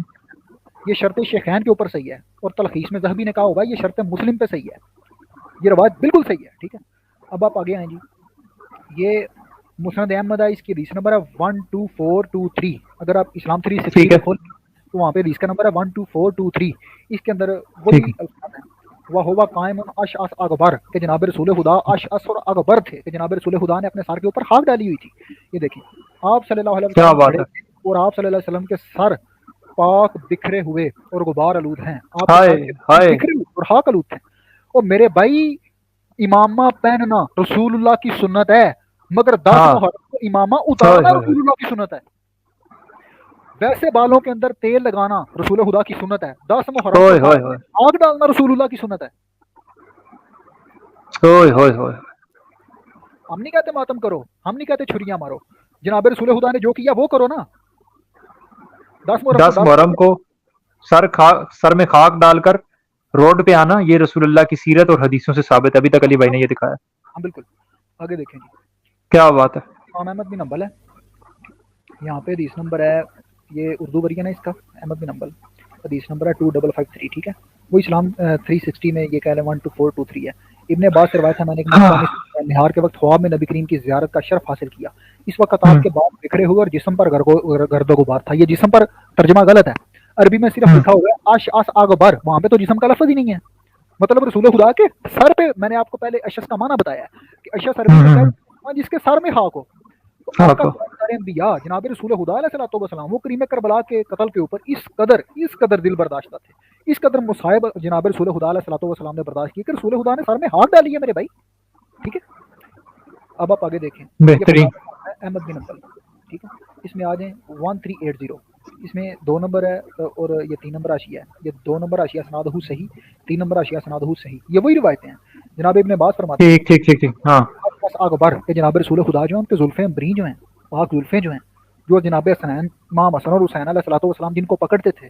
یہ شرط شیخین کے اوپر صحیح ہے، اور تلخیص میں ذہبی نے کہا ہوگا یہ شرط مسلم پہ صحیح ہے، یہ روایت بالکل صحیح ہے، ٹھیک ہے۔ اب آپ آگے آئیں جی، یہ مسند احمد ہے، اس کی حدیث نمبر ہے 12423، اگر آپ اسلام 360 ٹھیک ہے، پہ کھول تو وہاں پہ حدیث کا نمبر ہے 12423، اس کے اندر ٹھیک وہی الفاظ ہیں وہ ہوا قائم اشعث اکبر کہ جناب رسول خدا اشعث اور اکبر تھے کہ جناب رسول خدا نے اپنے سر کے اوپر خاک ڈالی ہوئی تھی۔ یہ دیکھیں آپ صلی اللہ علیہ کیا وسلم بات کھڑے ہے، تھے اور آپ صلی اللہ علیہ وسلم کے سر پاک بکھرے ہوئے اور غبار آلود ہیں، آپ کے سر ہائے کے ہائے، بکھرے ہوئے اور خاک آلود تھے۔ اور میرے بھائی امامہ پہننا رسول اللہ کی سنت ہے، مگر 10 ہاں، محرم کو امامہ ہائے اتارنا ہائے، رسول اللہ کی سنت ہے۔ ویسے بالوں کے اندر تیل لگانا رسول خدا کی سنت ہے، 10 محرم کو ہوئے سر ہوئے ہوئے میں آگ ڈالنا رسول اللہ کی سنت ہے۔ ہوئے ہوئے ہوئے، ہم نہیں کہتے ماتم کرو، ہم نہیں کہتے چھریاں مارو، جناب رسول خدا نے جو کیا وہ کرو نا۔ 10 محرم کو 10 محرم کو سر میں خاک ڈال کر روڈ پہ آنا، یہ رسول اللہ کی سیرت اور حدیثوں سے ثابت ہے، ابھی تک علی بھائی نے یہ دکھایا۔ ہاں بالکل، آگے دیکھیں جی، کیا بات ہے، امام احمد بن حنبل ہے، یہاں پہ حدیث نمبر ہے، یہ اردو ورژن ہے اس کا، احمد بن حنبل، حدیث نمبر ہے 2553، ٹھیک ہے۔ وہ اسلام 360 میں یہ کہہ لیں 12423 ہے۔ ابن عباس سے روایت ہے میں نے ایک مرتبہ نہار کے وقت خواب میں نبی کریم کی زیارت کا شرف حاصل کیا، اس وقت آپ کے بال بکھرے ہوئے اور جسم پر گرد و غبار تھا۔ یہ جسم پر ترجمہ غلط ہے، عربی میں صرف لکھا ہوا ہے اشعث اغبر، وہاں پہ تو جسم کا لفظ ہی نہیں ہے، مطلب رسول خدا کے سر پہ، میں نے آپ کو پہلے اشعث کا معنی بتایا ہے کہ اشعث عربی میں کیا جس کے سر میں خاک ہو، تو اب کا انبیاء جناب رسول خدا علیہ الصلوۃ والسلام وہ کریم کربلا کے قتل کے اوپر اس قدر دل برداشتہ تھے، اس قدر مصائب جناب رسول خدا علیہ الصلوۃ والسلام نے برداشت کی کہ رسول خدا نے سر میں ہاتھ ڈالی ہے میرے بھائی، ٹھیک ہے۔ اب آپ آگے دیکھیں، یہ بہترین، احمد بن حنبل، ٹھیک ہے، اس میں آ جائیں 1380، اس میں 2 نمبر ہے اور یہ 3 نمبر حاشیہ ہے، یہ 2 نمبر حاشیہ اسنادہ صحیح، 3 نمبر حاشیہ اسنادہ صحیح، یہ وہی روایتیں ہیں۔ جناب ابن عباس فرماتے ہیں ٹھیک ٹھیک ٹھیک ٹھیک، ہاں، اکبر کہ جناب رسول خدا جو ہیں ان کے زلفیں بری جو ہیں، پاک زلفیں جو ہیں، جو جناب حسین امام حسن اور حسین علیہ الصلوۃ والسلام جن کو پکڑتے تھے،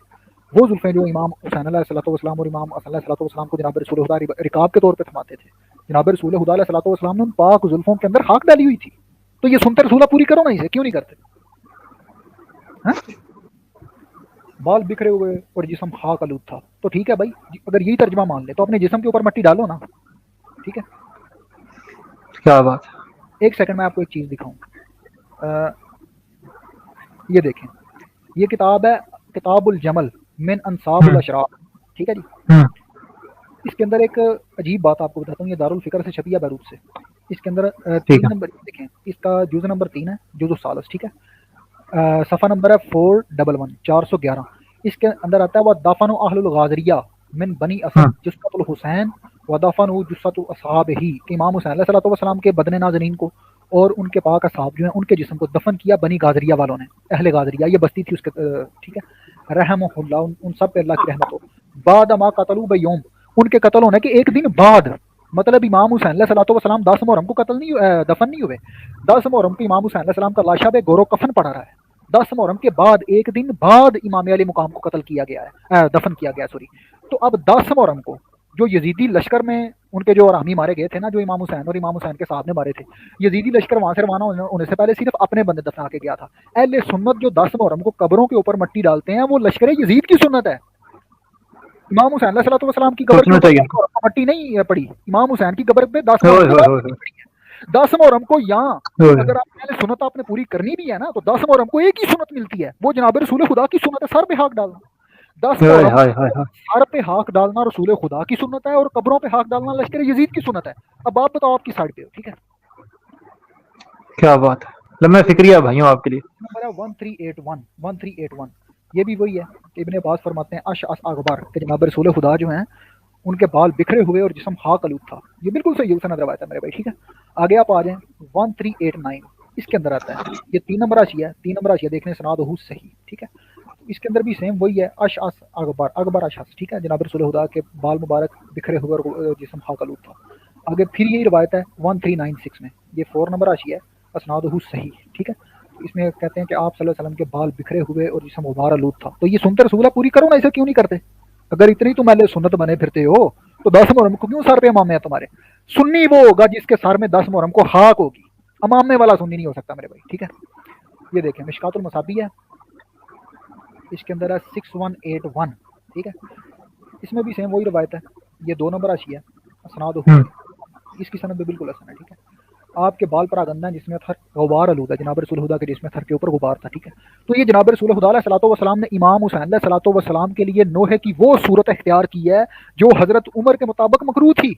وہ زلفیں جو امام حسین علیہ الصلوۃ والسلام اور امام حسن علیہ الصلوۃ والسلام کو جناب رسول خدا رکاب کے طور پہ تھماتے تھے، جناب رسول خدا علیہ الصلوۃ والسلام نے ان پاک زلفوں کے اندر خاک ڈالی ہوئی تھی۔ تو یہ سنت رسولہ پوری کرو نا، اسے کیوں نہیں کرتے؟ بال بکھرے ہوئے اور جسم خاک آلود تھا، تو ٹھیک ہے بھائی، اگر یہی ترجمہ مان لے تو اپنے جسم کے اوپر مٹی ڈالو نا، ٹھیک ہے۔ کیا بات ہے، ایک سیکنڈ میں آپ کو ایک چیز دکھاؤں، یہ دیکھیں، یہ کتاب ہے کتاب الجمل من انصاب الاشراف، ٹھیک ہے جی۔ اس کے اندر ایک عجیب بات آپ کو بتاتا ہوں، یہ دارالفکر سے چھپی ہے بیروت سے، اس کے اندر 3 نمبر دیکھیں، اس کا جز نمبر 3 ہے، جز الثالث، ٹھیک ہے، صفحہ نمبر ہے 411 411، اس کے اندر آتا ہے وہ دفن اہل الغازریہ من بنی اسد جثۃ الحسین و دفن جثۃ اصحابہ، کہ امام حسین علیہ الصلوۃ والسلام کے بدن ناظرین کو اور ان کے پاک اصحاب جو ہیں ان کے جسم کو دفن کیا بنی غازریہ والوں نے، اہل غازریہ یہ بستی تھی اس کے، ٹھیک ہے، رحمہ اللہ، ان سب پہ اللہ کی رحمت ہو، بعد ما قتلوا بیوم، ان کے قتل ہونے کے ایک دن بعد، مطلب امام حسین علیہ الصلوۃ والسلام 10 محرم کو قتل نہیں دفن نہیں ہوئے، 10 محرم کو امام حسین علیہ السلام کا لاشا پہ گور و کفن پڑا رہا ہے، 10 محرم کے بعد ایک دن بعد امام علی مقام کو قتل کیا گیا ہے، دفن کیا گیا سوری۔ تو اب 10 محرم کو جو یزیدی لشکر میں ان کے جو رامی مارے گئے تھے نا، جو امام حسین اور امام حسین کے صاحب نے مارے تھے، یزیدی لشکر وہاں سے روانہ ہونے سے پہلے صرف اپنے بندے دفنا کے گیا تھا۔ اہل سنت جو 10 محرم کو قبروں کے اوپر مٹی ڈالتے ہیں وہ لشکر یزید کی سنت ہے، امام حسین علیہ الصلوۃ والسلام کی قبر کے اوپر مٹی نہیں پڑی، امام حسین کی قبر پہ 10 محرم کو مٹی پڑی ہے، 10 محرم کو یہاں اگر آپ پہلے سنت آپ نے پوری کرنی بھی ہے نا تو 10 محرم کو ایک ہی سنت ملتی ہے، وہ جناب رسول خدا کی سنت ہے، سر پہ ہاتھ ڈالنا، 10 محرم سر پہ ہاتھ ڈالنا رسول خدا کی سنت ہے اور قبروں پہ ہاتھ ڈالنا لشکر یزید کی سنت ہے۔ اب آپ بتاؤ آپ کی سائڈ پہ ہو، ٹھیک ہے۔ کیا بات ہے، لمحہ فکریہ بھائیوں آپ کے لیے، نمبر ہے 1381 یہ بھی وہی ہے کہ ابن عباس فرماتے ہیں اشعث اغبر کہ جناب رسول خدا جو ہیں ان کے بال بکھرے ہوئے اور جسم خاک آلود تھا، یہ بالکل صحیح سند روایت ہے میرے بھائی، ٹھیک ہے۔ آگے آپ آ جائیں 1389، اس کے اندر آتا ہے یہ 3 نمبر حاشیہ ہے، 3 نمبر حاشیہ دیکھنے سناد ہو صحیح، ٹھیک ہے۔ اس کے اندر بھی سیم وہی ہے اشعث اغبر اشعث، ٹھیک ہے، جناب رسول خدا کے بال مبارک بکھرے ہوئے اور جسم خاک آلود تھا۔ آگے پھر یہی روایت ہے 1396 میں، یہ 4 نمبر حاشیہ ہے، اسناد ہو صحیح، ٹھیک ہے۔ اس میں کہتے ہیں کہ آپ صلی اللہ علیہ وسلم کے بال بکھرے ہوئے اور جسم غبار آلود تھا. تو یہ سنتے رسول اللہ پوری کرو نا, اسے کیوں نہیں کرتے؟ اگر اتنی تم اہل سنت بنے پھرتے ہو تو 10 محرم کو کیوں سر پہ امامے ہیں تمہارے؟ سنی وہ ہوگا جس کے سر میں 10 محرم کو خاک ہوگی, امامے والا سنی نہیں ہو سکتا میرے بھائی, ٹھیک ہے. یہ دیکھیں مشکات المصابی ہے, اس کے اندر ہے 6181, ٹھیک ہے. اس میں بھی سیم وہی روایت ہے, یہ 2 نمبر آشی ہے, اسناد اس کی سند بھی بالکل حسن ہے, ٹھیک ہے. آپ کے بال پر آگندہ جس میں تھر غبار آلود ہے, جناب رسول خدا کے جس میں تھر کے اوپر غبار تھا, ٹھیک ہے. تو یہ جناب رسول خدا علیہ الصلوۃ والسلام نے امام حسین علیہ الصلوۃ والسلام کے لیے نوحے کی وہ صورت اختیار کی ہے جو حضرت عمر کے مطابق مکروہ تھی.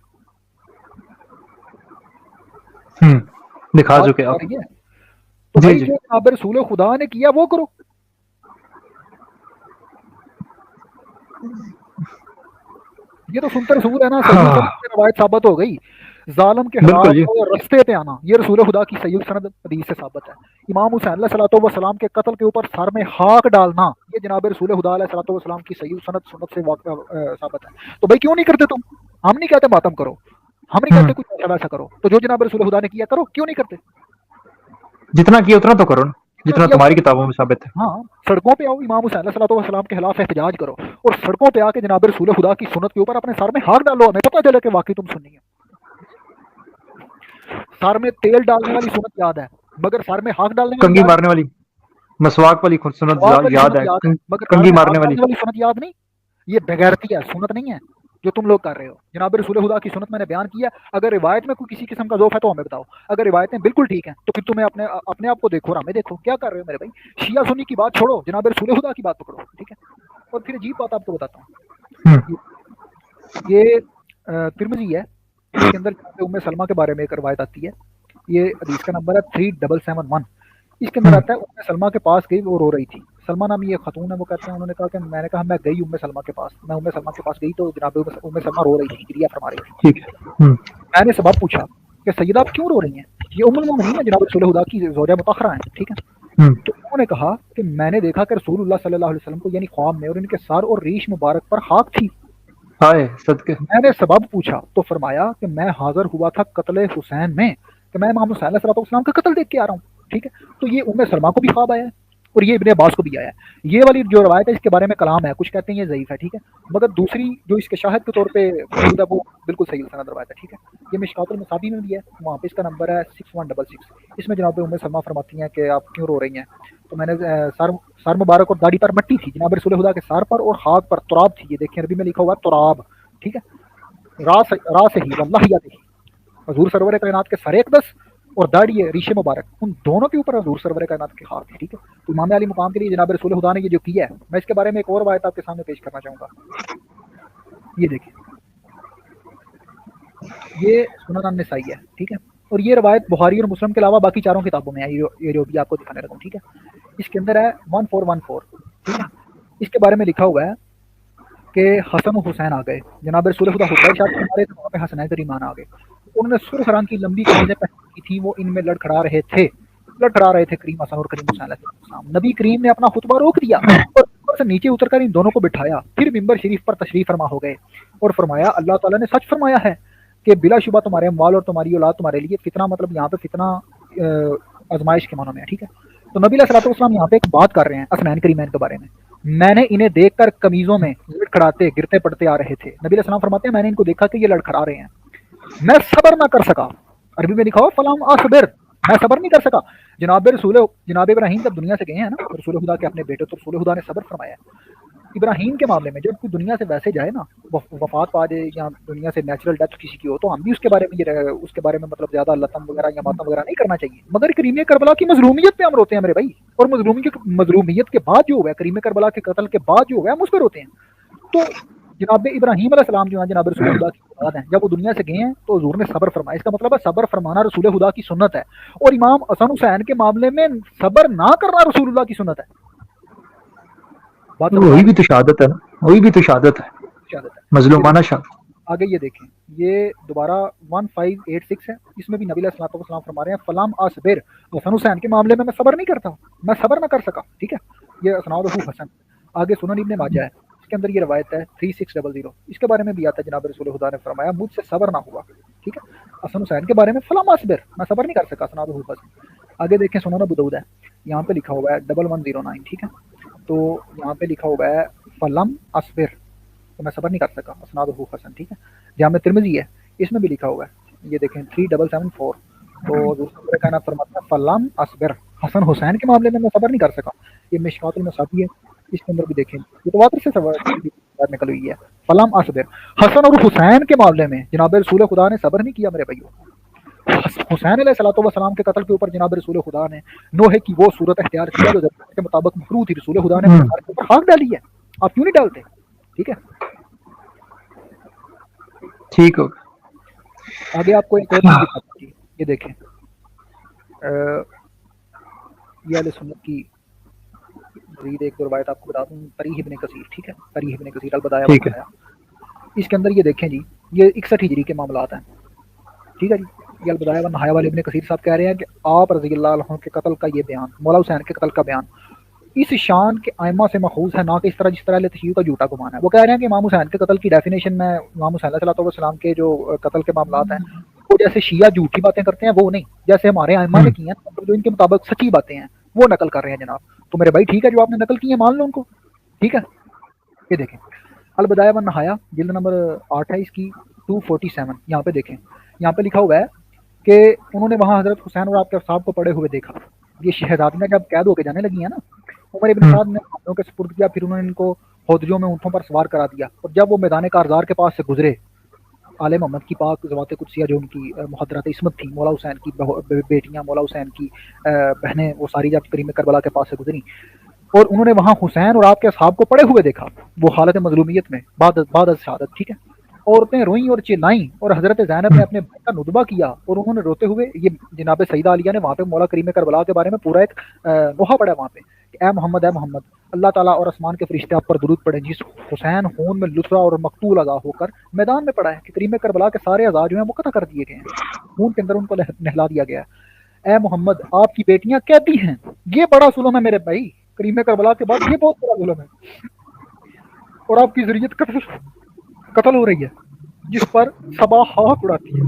دکھا چکے آپ. تو بھائی جو جناب رسول خدا نے کیا وہ کرو. یہ تو سنتے رسول ہے نا, صحیح روایت ثابت ہو گئی. ظالم کے رستے پہ آنا یہ رسول خدا کی صحیح سند حدیث سے ثابت ہے. امام حسین علیہ الصلوۃ والسلام کے قتل کے اوپر سر میں خاک ڈالنا یہ جناب رسول خدا علیہ الصلوۃ والسلام کی صحیح سنت سے ثابت ہے. تو بھائی کیوں نہیں کرتے تم؟ ہم نہیں کہتے ماتم کرو, ہم نہیں کہتے کچھ ایسا ویسا کرو, تو جو جناب رسول خدا نے کیا کرو, کیوں نہیں کرتے؟ جتنا کیا اتنا تو کرو نا, جتنا تمہاری کتابوں میں ثابت ہے. ہاں, سڑکوں پہ آؤ, امام حسین علیہ الصلوۃ والسلام کے خلاف احتجاج کرو, اور سڑکوں پہ آ کے جناب رسول خدا کی سنت کے اوپر اپنے سر میں ہاتھ ڈالو, ہمیں پتہ چلے کہ واقعی تم سنی ہے. سر میں تیل ڈالنے والی سنت یاد ہے, مگر سر میں ہاتھ ڈالنے کنگھی مارنے والی, مسواک والی سنت یاد ہے, کنگھی مارنے والی سنت یاد نہیں. یہ بغیرتی ہے, سنت نہیں ہے جو تم لوگ کر رہے ہو. جناب رسول خدا کی سنت میں نے بیان کیا. اگر روایت میں کوئی کسی قسم کا ذوف ہے تو ہمیں بتاؤ, اگر روایتیں بالکل ٹھیک ہیں تو پھر تمہیں اپنے آپ کو دیکھو اور ہمیں دیکھو. کیا کر رہے ہو میرے بھائی؟ شیعہ سنی کی بات چھوڑو, جناب رسول خدا کی بات پکڑو, ٹھیک ہے. اور پھر عجیب بات آپ کو بتاتا ہوں, یہ ترمذی ہے, اس کے اندر ام سلمہ کے بارے میں ایک روایت آتی ہے. یہ حدیث کا نمبر ہے 3771. اس کے اندر آتا ہے ام سلمہ کے پاس گئی, وہ رو رہی تھی. سلمہ نامی ایک خاتون ہے, وہ کہتے ہیں انہوں نے کہا کہ میں نے کہا میں گئی ام سلمہ کے پاس, میں ام سلمہ کے پاس گئی تو جناب ام سلمہ رو رہی تھی, کریا فرما رہی تھی. میں نے سبب پوچھا کہ سیدہ آپ کیوں رو رہی ہیں؟ یہ ام المومنین ہے, جناب رسول خدا کی زوجہ مطہرہ ہیں, ٹھیک ہے. تو انہوں نے کہا کہ میں نے دیکھا کہ رسول اللہ صلی اللہ علیہ وسلم کو یعنی خواب میں, اور ان کے سر اور ریش مبارک پر خاک تھی. میں نے سبب پوچھا تو فرمایا کہ میں حاضر ہوا تھا قتل حسین میں, کہ میں امام حسین علیہ الصلوۃ والسلام کا قتل دیکھ کے آ رہا ہوں, ٹھیک ہے. تو یہ ام سلمہ کو بھی خواب آیا ہے اور یہ ابن عباس کو بھی آیا ہے. یہ والی جو روایت ہے اس کے بارے میں کلام ہے, کچھ کہتے ہیں یہ ضعیف ہے, ٹھیک ہے, مگر دوسری جو اس کے شاہد کے طور پہ موجود ہے وہ بالکل صحیح سند روایت ہے, ٹھیک ہے. یہ مشکات المصابی میں بھی ہے, وہاں پہ اس کا نمبر ہے 6166. اس میں جناب ام سلمہ فرماتی ہیں کہ آپ کیوں رو رہی ہیں؟ تو میں نے سر مبارک اور داڑھی پر مٹی تھی, جناب رسول خدا کے سر پر اور خاک پر تراب تھی. یہ دیکھیں عربی میں لکھا ہوا تراب, ٹھیک ہے. راس ہی واللہ یاد ہی, حضور سرور کائنات کے سر اقدس اور داڑھی ریش مبارک, ان دونوں کے اوپر حضور سرور کائنات کے خاک ہے, ٹھیک ہے. تو امام علی مقام کے لیے جناب رسول خدا نے یہ جو کیا ہے, میں اس کے بارے میں ایک اور روایت آپ کے سامنے پیش کرنا چاہوں گا. یہ دیکھیں, یہ سنن النسائی ہے, ٹھیک ہے, اور یہ روایت بخاری اور مسلم کے علاوہ باقی چاروں کتابوں میں ہے. یہ جو بھی آپ کو دکھانے لگا ہوں, ٹھیک ہے. اس کے اندر ہے 1414, ٹھیک ہے. اس کے بارے میں لکھا ہوا ہے کہ حسن و حسین آ گئے, جناب رسول خدا خطبہ ارشاد فرما رہے تھے, وہاں پہ حسنین کریمان آ گئے. انہوں نے سرخ رنگ کی لمبی قمیضیں پہنی تھی, وہ ان میں لڑکھڑا رہے تھے کریم حسن اور کریم حسین علیہ السلام. نبی کریم نے اپنا خطبہ روک دیا اور اوپر سے نیچے اتر کر ان دونوں کو بٹھایا, پھر ممبر شریف پر تشریف فرما ہو گئے اور فرمایا اللہ تعالیٰ نے سچ فرمایا ہے کہ بلا شبہ تمہارے اموال اور تمہاری اولاد تمہارے لیے فتنہ, مطلب یہاں پہ فتنہ آزمائش کے معنوں میں ہے, ٹھیک ہے. تو نبی علیہ الصلوۃ والسلام یہاں پہ ایک بات کر رہے ہیں حسنین کریمین کے بارے میں. میں نے انہیں دیکھ کر قمیضوں میں لڑکھڑاتے گرتے پڑتے آ رہے تھے. نبی علیہ السلام فرماتے ہیں میں نے ان کو دیکھا کہ یہ لڑکھڑا رہے ہیں, میں صبر نہ کر سکا. عربی میں لکھا ہو فلم اصبر, میں صبر نہیں کر سکا. جناب ابراہیم جب دنیا سے گئے ہیں نا, رسول خدا کے اپنے بیٹے, تو رسول خدا نے صبر فرمایا. ابراہیم کے معاملے میں جب کوئی دنیا سے ویسے جائے نا, وفات پا جائے یا دنیا سے نیچرل ڈیتھ کسی کی ہو, تو ہم بھی اس کے بارے میں مطلب زیادہ لطم وغیرہ یا ماتم وغیرہ نہیں کرنا چاہیے. مگر کریم کربلا کی مظلومیت پہ ہم روتے ہیں میرے بھائی, اور مظلومیت کے بعد جو ہوا ہے, کریم کربلا کے قتل کے بعد جو ہوا ہے, ہم اس پہ روتے ہیں. تو جناب ابراہیم علیہ السلام جو ہیں جناب رسول خدا کی اولاد ہیں, جب وہ دنیا سے گئے ہیں تو حضور نے صبر فرمایا. اس کا مطلب ہے صبر فرمانا رسول خدا کی سنت ہے, اور امام حسن حسین کے معاملے میں صبر نہ کرنا رسول اللہ کی سنت ہے. وہی بھی تو شہادت ہے نا, وہی بھی تو شہادت ہے, مظلومانہ شہادت. آگے یہ دیکھیں, یہ دوبارہ 1586 ہے. اس میں بھی نبی علیہ الصلوۃ والسلام فرما رہے ہیں فلام اصبر, حسن حسین کے معاملے میں صبر نہیں کرتا, میں صبر نہ کر سکا, ٹھیک ہے. یہ اسناد حسن. آگے سنن ابن ماجہ ہے, اس کے اندر یہ روایت ہے 3600. اس کے بارے میں بھی آتا ہے جناب رسول خدا نے فرمایا مجھ سے صبر نہ ہوا, ٹھیک ہے. حسن حسین کے بارے میں فلام اصبر, میں صبر نہیں کر سکا, اسناد حسن. آگے دیکھیں سنن ابو داؤد ہے، یہاں پہ لکھا ہوا ہے 1109، ٹھیک ہے، تو یہاں پہ لکھا ہوا ہے فلم اصبر، تو میں صبر نہیں کر سکا، اسناد حسن، ٹھیک ہے۔ جامع ترمذی ہے، اس میں بھی لکھا ہوا ہے، یہ دیکھیں 3774، تو دوسرا کہنا فرماتا ہے فلم اصبر، حسن حسین کے معاملے میں صبر نہیں کر سکا، یہ مشکات المصابیح ہے، اس کے اندر بھی دیکھیں یہ تو واتر سے صبر نکل ہوئی ہے، فلم اصبر، حسن اور حسین کے معاملے میں جناب رسول خدا نے صبر نہیں کیا میرے بھائیوں۔ حسین علیہ الصلوۃ والسلام کے قتل کے اوپر جناب رسول خدا نے نوحے کی وہ صورت اختیار کیا جو ضرورت کے مطابق مشروع تھی، رسول خدا نے اپنے سر کے اوپر خاک ڈالی ہے، آپ کیوں نہیں ڈالتے؟ ٹھیک ہے، ٹھیک ہوگا۔ آگے آپ کو ایک اور چیز دکھاتا ہوں، یہ دیکھیں یہ اہل سنت کی مزید ایک دو روایت آپ کو بتا دوں، تریح ابن کثیر، ٹھیک ہے، تریح ابن کثیر البدایہ ٹھیک ہے، والنہایہ، اس کے اندر یہ دیکھیں جی، یہ 61 ہجری کے معاملات ہیں، ٹھیک ہے جی، یہ البدایہ والنہایہ والے ابن کثیر صاحب کہہ رہے ہیں کہ آپ رضی اللہ عنہ کے قتل کا یہ بیان، مولا حسین کے قتل کا بیان اس شان کے ائمہ سے ماخوذ ہے، نہ کہ اس طرح جس طرح اہل تشیع کا جھوٹا گمان ہے۔ وہ کہہ رہے ہیں کہ امام حسین کے قتل کی ڈیفینیشن میں امام حسین علیہ السلام کے جو قتل کے معاملات ہیں وہ جیسے شیعہ جھوٹی باتیں کرتے ہیں وہ نہیں، جیسے ہمارے ائمہ نے کی ہیں جو ان کے مطابق سچی باتیں ہیں وہ نقل کر رہے ہیں جناب۔ تو میرے بھائی ٹھیک ہے، جو آپ نے نقل کی ہے مان لو ان کو، ٹھیک ہے۔ یہ دیکھیں البدایہ والنہایہ جلد نمبر 8 ہے اس کی 247، یہاں پہ دیکھیں، یہاں پہ لکھا ہوا ہے کہ انہوں نے وہاں حضرت حسین اور آپ کے اصحاب کو پڑے ہوئے دیکھا۔ یہ شہزادیاں جب قید ہو کے جانے لگی ہیں نا، عمر ابن سعد نے حملوں کے سپرد کیا، پھر انہوں نے ان کو ہودجوں میں اونٹوں پر سوار کرا دیا، اور جب وہ میدان کارزار کے پاس سے گزرے، آل محمد کی پاک ذوات قدسیہ جو ان کی محدرات عصمت تھی، مولا حسین کی بیٹیاں، مولا حسین کی بہنیں، وہ ساری جب کریم کربلا کے پاس سے گزری اور انہوں نے وہاں حسین اور آپ کے اصحاب کو پڑے ہوئے دیکھا، وہ حالت مظلومیت میں بعد از شہادت، ٹھیک ہے۔ عورتیں روئیں اور چلائیں، اور حضرت زینب نے اپنے بھائی کا ندبہ کیا، اور انہوں نے روتے ہوئے، یہ جناب سیدہ عالیہ نے وہاں پہ مولا کریم کربلا کے بارے میں پورا ایک نوحہ پڑھا وہاں پہ کہ اے محمد اللہ تعالیٰ اور آسمان کے فرشتے آپ پر درود پڑھیں جس حسین خون میں لثرا اور مقتول ادا ہو کر میدان میں پڑا ہے، کہ کریم کربلا کے سارے اعضاء جو ہیں وہ قطع کر دیے گئے ہیں، خون کے اندر ان کو نہلا دیا گیا ہے۔ اے محمد آپ کی بیٹیاں قیدی ہیں، یہ بڑا ظلم ہے میرے بھائی، کریم کربلا کے بعد یہ بہت بڑا ظلم ہے، اور آپ کی ذریت قتل ہو رہی ہے جس پر صبا ہاک اڑاتی ہے۔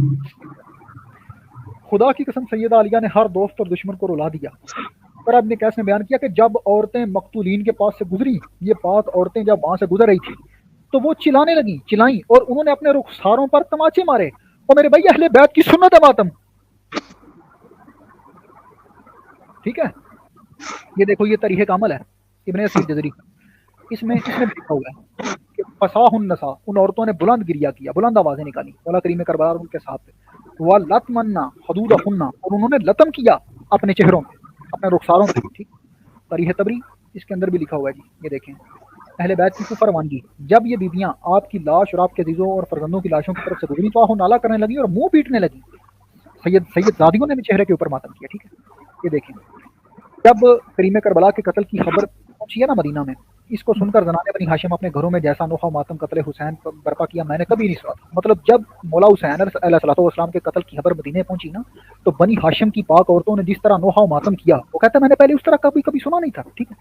خدا کی قسم سیدہ عالیہ نے ہر دوست اور دشمن کو رلا دیا۔ پر ابن قیس نے بیان کیا کہ جب عورتیں مقتولین کے پاس سے گزری، یہ پاک عورتیں جب وہاں سے گزر رہی تھی تو وہ چلانے لگیں، چلائیں، اور انہوں نے اپنے رخساروں پر تماچے مارے، اور میرے بھائی اہل بیت کی سنت ہے ماتم، ٹھیک ہے۔ یہ دیکھو یہ طریح کامل ہے ابن اسیر جزری، اس میں بھی لکھا ہوا ہے کہ فصاح النساء، ان عورتوں نے بلند گریا کیا، بلند آوازیں نکالی مولا کریم کربلا اور ان کے ساتھ پہ، وَلَتْمَنَّا حُدُودَهُنَّ، اور انہوں نے لطم کیا اپنے چہروں پہ، اپنے رخساروں پہ، ٹھیک۔ تاریخ تبری اس کے اندر بھی لکھا ہوا ہے جی، یہ دیکھیں اہل بیت کی کفر وانگی، جب یہ بیویاں آپ کی لاش اور آپ کے عزیزوں اور فرزندوں کی لاشوں کی طرف سے گزری تو آہو نالا کرنے لگی اور منہ پیٹنے لگی، سید زادیوں نے بھی چہرے کے اوپر ماتم کیا، ٹھیک ہے۔ یہ دیکھیں جب کریم کربلا کے قتل کی خبر پہنچی ہے نا مدینہ میں، اس کو سن کر زنانِ بنی ہاشم اپنے گھروں میں جیسا انوکھا ماتم قتل حسین پر برپا کیا میں نے کبھی نہیں سنا تھا۔ مطلب جب مولا حسین علیہ السلام کے قتل کی خبر مدینہ پہنچی نا، تو بنی ہاشم کی پاک عورتوں نے جس طرح انوکھا ماتم کیا، وہ کہتا ہے میں نے پہلے اس طرح کبھی سنا نہیں تھا، ٹھیک ہے۔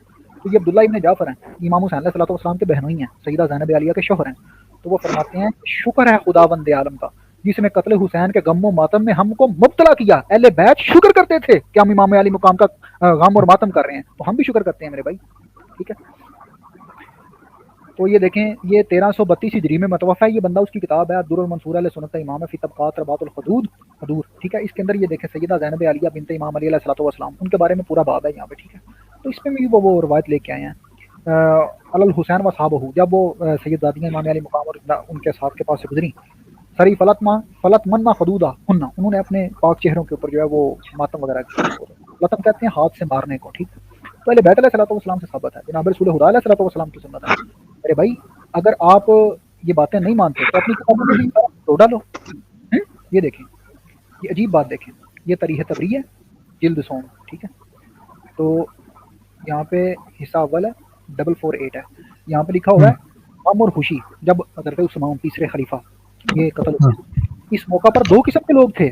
تو یہ عبداللہ ابن جعفر ہیں، امام حسین علیہ السلام کے بہنوئی ہیں، سیدہ زینب عالیہ کے شوہر ہیں، تو وہ فرماتے ہیں شکر ہے خداوند عالم کا جس نے قتل حسین کے غم و ماتم میں ہم کو مبتلا کیا، اہل بیت شکر کرتے تھے کہ ہم امام علی مقام کا غم اور ماتم کر رہے ہیں، تو ہم بھی شکر کرتے ہیں میرے بھائی، ٹھیک ہے۔ تو یہ دیکھیں یہ 1332 ہجری میں متوفی ہے یہ بندہ، اس کی کتاب ہے الدر المنصور علیہ سنت امام فی طبقات رباط الحدود حدور، ٹھیک ہے۔ اس کے اندر یہ دیکھیں سیدہ زینب عالیہ بنت امام علی علیہ السلام ان کے بارے میں پورا باب ہے یہاں پہ، ٹھیک ہے۔ تو اس میں بھی وہ روایت لے کے آئے ہیں الحسین و صحابہ، جب وہ سید زادیاں امام علی مقام اور ان کے ساتھ کے پاس سے گزری، سری فلت منا خدودہ ہننا، انہوں نے اپنے پاک چہروں کے اوپر جو ہے وہ ماتم وغیرہ کیا، لطم کہتے ہیں ہاتھ سے مارنے کو، ٹھیک۔ تو اہل بیت علیہ السلام سے ثابت ہے، جناب رسول خدا علیہ السلام کی سنت ہے۔ ارے بھائی اگر آپ یہ باتیں نہیں مانتے تو اپنی کتابوں میں بھی تو ڈالو۔ یہ دیکھیں یہ عجیب بات دیکھیں، یہ تاریخ تبری ہے جلد 100، ٹھیک ہے۔ تو یہاں پہ حصہ اول ہے 448 ہے، یہاں پہ لکھا ہوا ہے غم اور خوشی جب حضرت عثمان تیسرے خلیفہ یہ قتل ہوئے، اس موقع پر دو قسم کے لوگ تھے،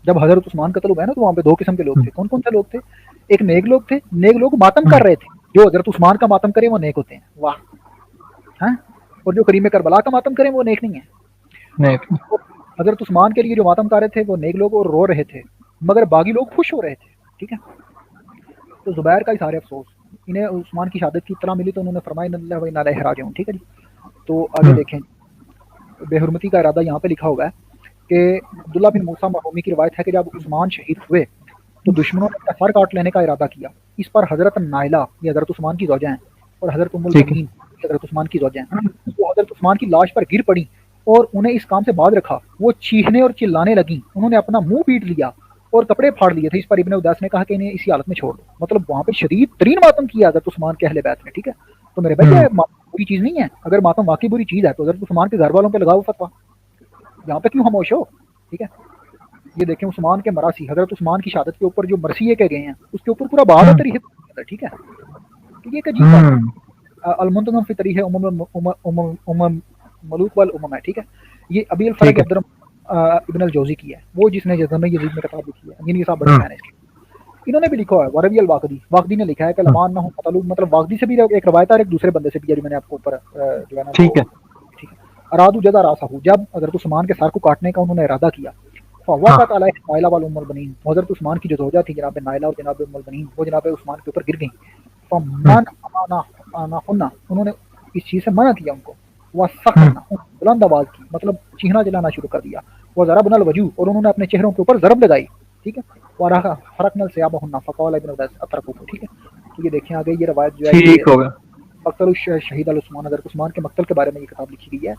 جب حضرت عثمان قتل ہوئے نا تو وہاں پہ دو قسم کے لوگ تھے، کون کون سے لوگ تھے؟ ایک نیک لوگ تھے، نیک لوگ ماتم کر رہے تھے، جو حضرت عثمان کا ماتم کرے وہ نیک ہوتے ہیں، واہ ہاں، اور جو کریم کربلا کا ماتم کریں وہ نیک نہیں ہے۔ حضرت عثمان کے لیے جو ماتم کر رہے تھے وہ نیک لوگ اور رو رہے تھے، مگر باقی لوگ خوش ہو رہے تھے، ٹھیک ہے. تو زبیر کا اظہار افسوس, انہیں عثمان کی شہادت کی اطلاع ملی تو انہوں نے فرمایا ان اللہ و انا الیہ راجعون. ٹھیک ہے جی. تو آگے دیکھیں, بے حرمتی کا ارادہ یہاں پہ لکھا ہوا ہے کہ عبداللہ بن موسیٰ مخزومی کی روایت ہے کہ جب عثمان شہید ہوئے تو دشمنوں نے سر کاٹ لینے کا ارادہ کیا. اس پر حضرت نائلہ, یہ حضرت عثمان کی زوجہ ہیں, اور حضرت ام ٹھیک ہے. المؤمنین حضرت عثمان کی زوجہ ہیں, وہ حضرت عثمان کی لاش پر گر پڑی اور انہیں اس کام سے باز رکھا. وہ چیخنے اور چلانے لگیں, انہوں نے اپنا منہ پیٹ لیا اور کپڑے پھاڑ لیے تھے. اس پر ابن عباس نے کہا کہ انہیں اسی حالت میں چھوڑ دو. مطلب وہاں پہ شدید ترین ماتم کیا حضرت عثمان کے اہل بیت نے. ٹھیک ہے. تو میرے بھائی یہ بری چیز نہیں ہے. اگر ماتم واقعی بری چیز ہے تو حضرت عثمان کے گھر والوں پہ لگاؤ فتوا, یہاں پہ کیوں خاموش ہو؟ ٹھیک ہے. یہ دیکھیں عثمان کے مراسی, حضرت عثمان کی شہادت کے اوپر جو مرثیے کے گئے ہیں اس کے اوپر پورا بہادر طریقے. ٹھیک ہے. تو یہ ایک عجیب بات ہے. المنتظم فی طریح ملوک والامم ہے. ٹھیک ہے. یہ ابی الفرج عبد ابن الجوزی کی ہے, وہ جس نے جزم یزید میں کتاب لکھی ہے. یہ صاحب بڑے فین ہیں اس کے. انہوں نے بھی لکھا ہے وروی الواقدی, واقدی نے لکھا ہے کہ لمان نہ قتلوا, مطلب واقدی سے بھی ایک روایت ہے اور ایک دوسرے بندے سے بھی ہے, میں نے آپ کو اوپر جو ہے نا. ٹھیک ہے. ارادو جزا راسہ, جب حضرت عثمان کے سر کو کاٹنے کا انہوں نے ارادہ کیا, فوقت علیہ نائلہ والام البنین, حضرت عثمان کی جو زوجہ تھی جناب نائلہ اور جناب ام البنین, وہ جناب عثمان کے اوپر گر گئیں. فمن آنا, انہوں نے اس چیز سے منع کیا ان کو. وہ سخنا, بلند آواز کی, مطلب چیخنا چلانا شروع کر دیا. وہ ضربنا الوجوہ, اور انہوں نے اپنے چہروں کے اوپر ضرب لگائی. ٹھیک ہے. فرقنا الثيابهن فقال ابن عباس اتركوه. ٹھیک ہے. تو یہ دیکھیں آگے یہ روایت جو ہے ٹھیک ہوگا. مقتل الشہید عثمان, حضرت عثمان کے مقتل کے بارے میں یہ کتاب لکھی گئی ہے.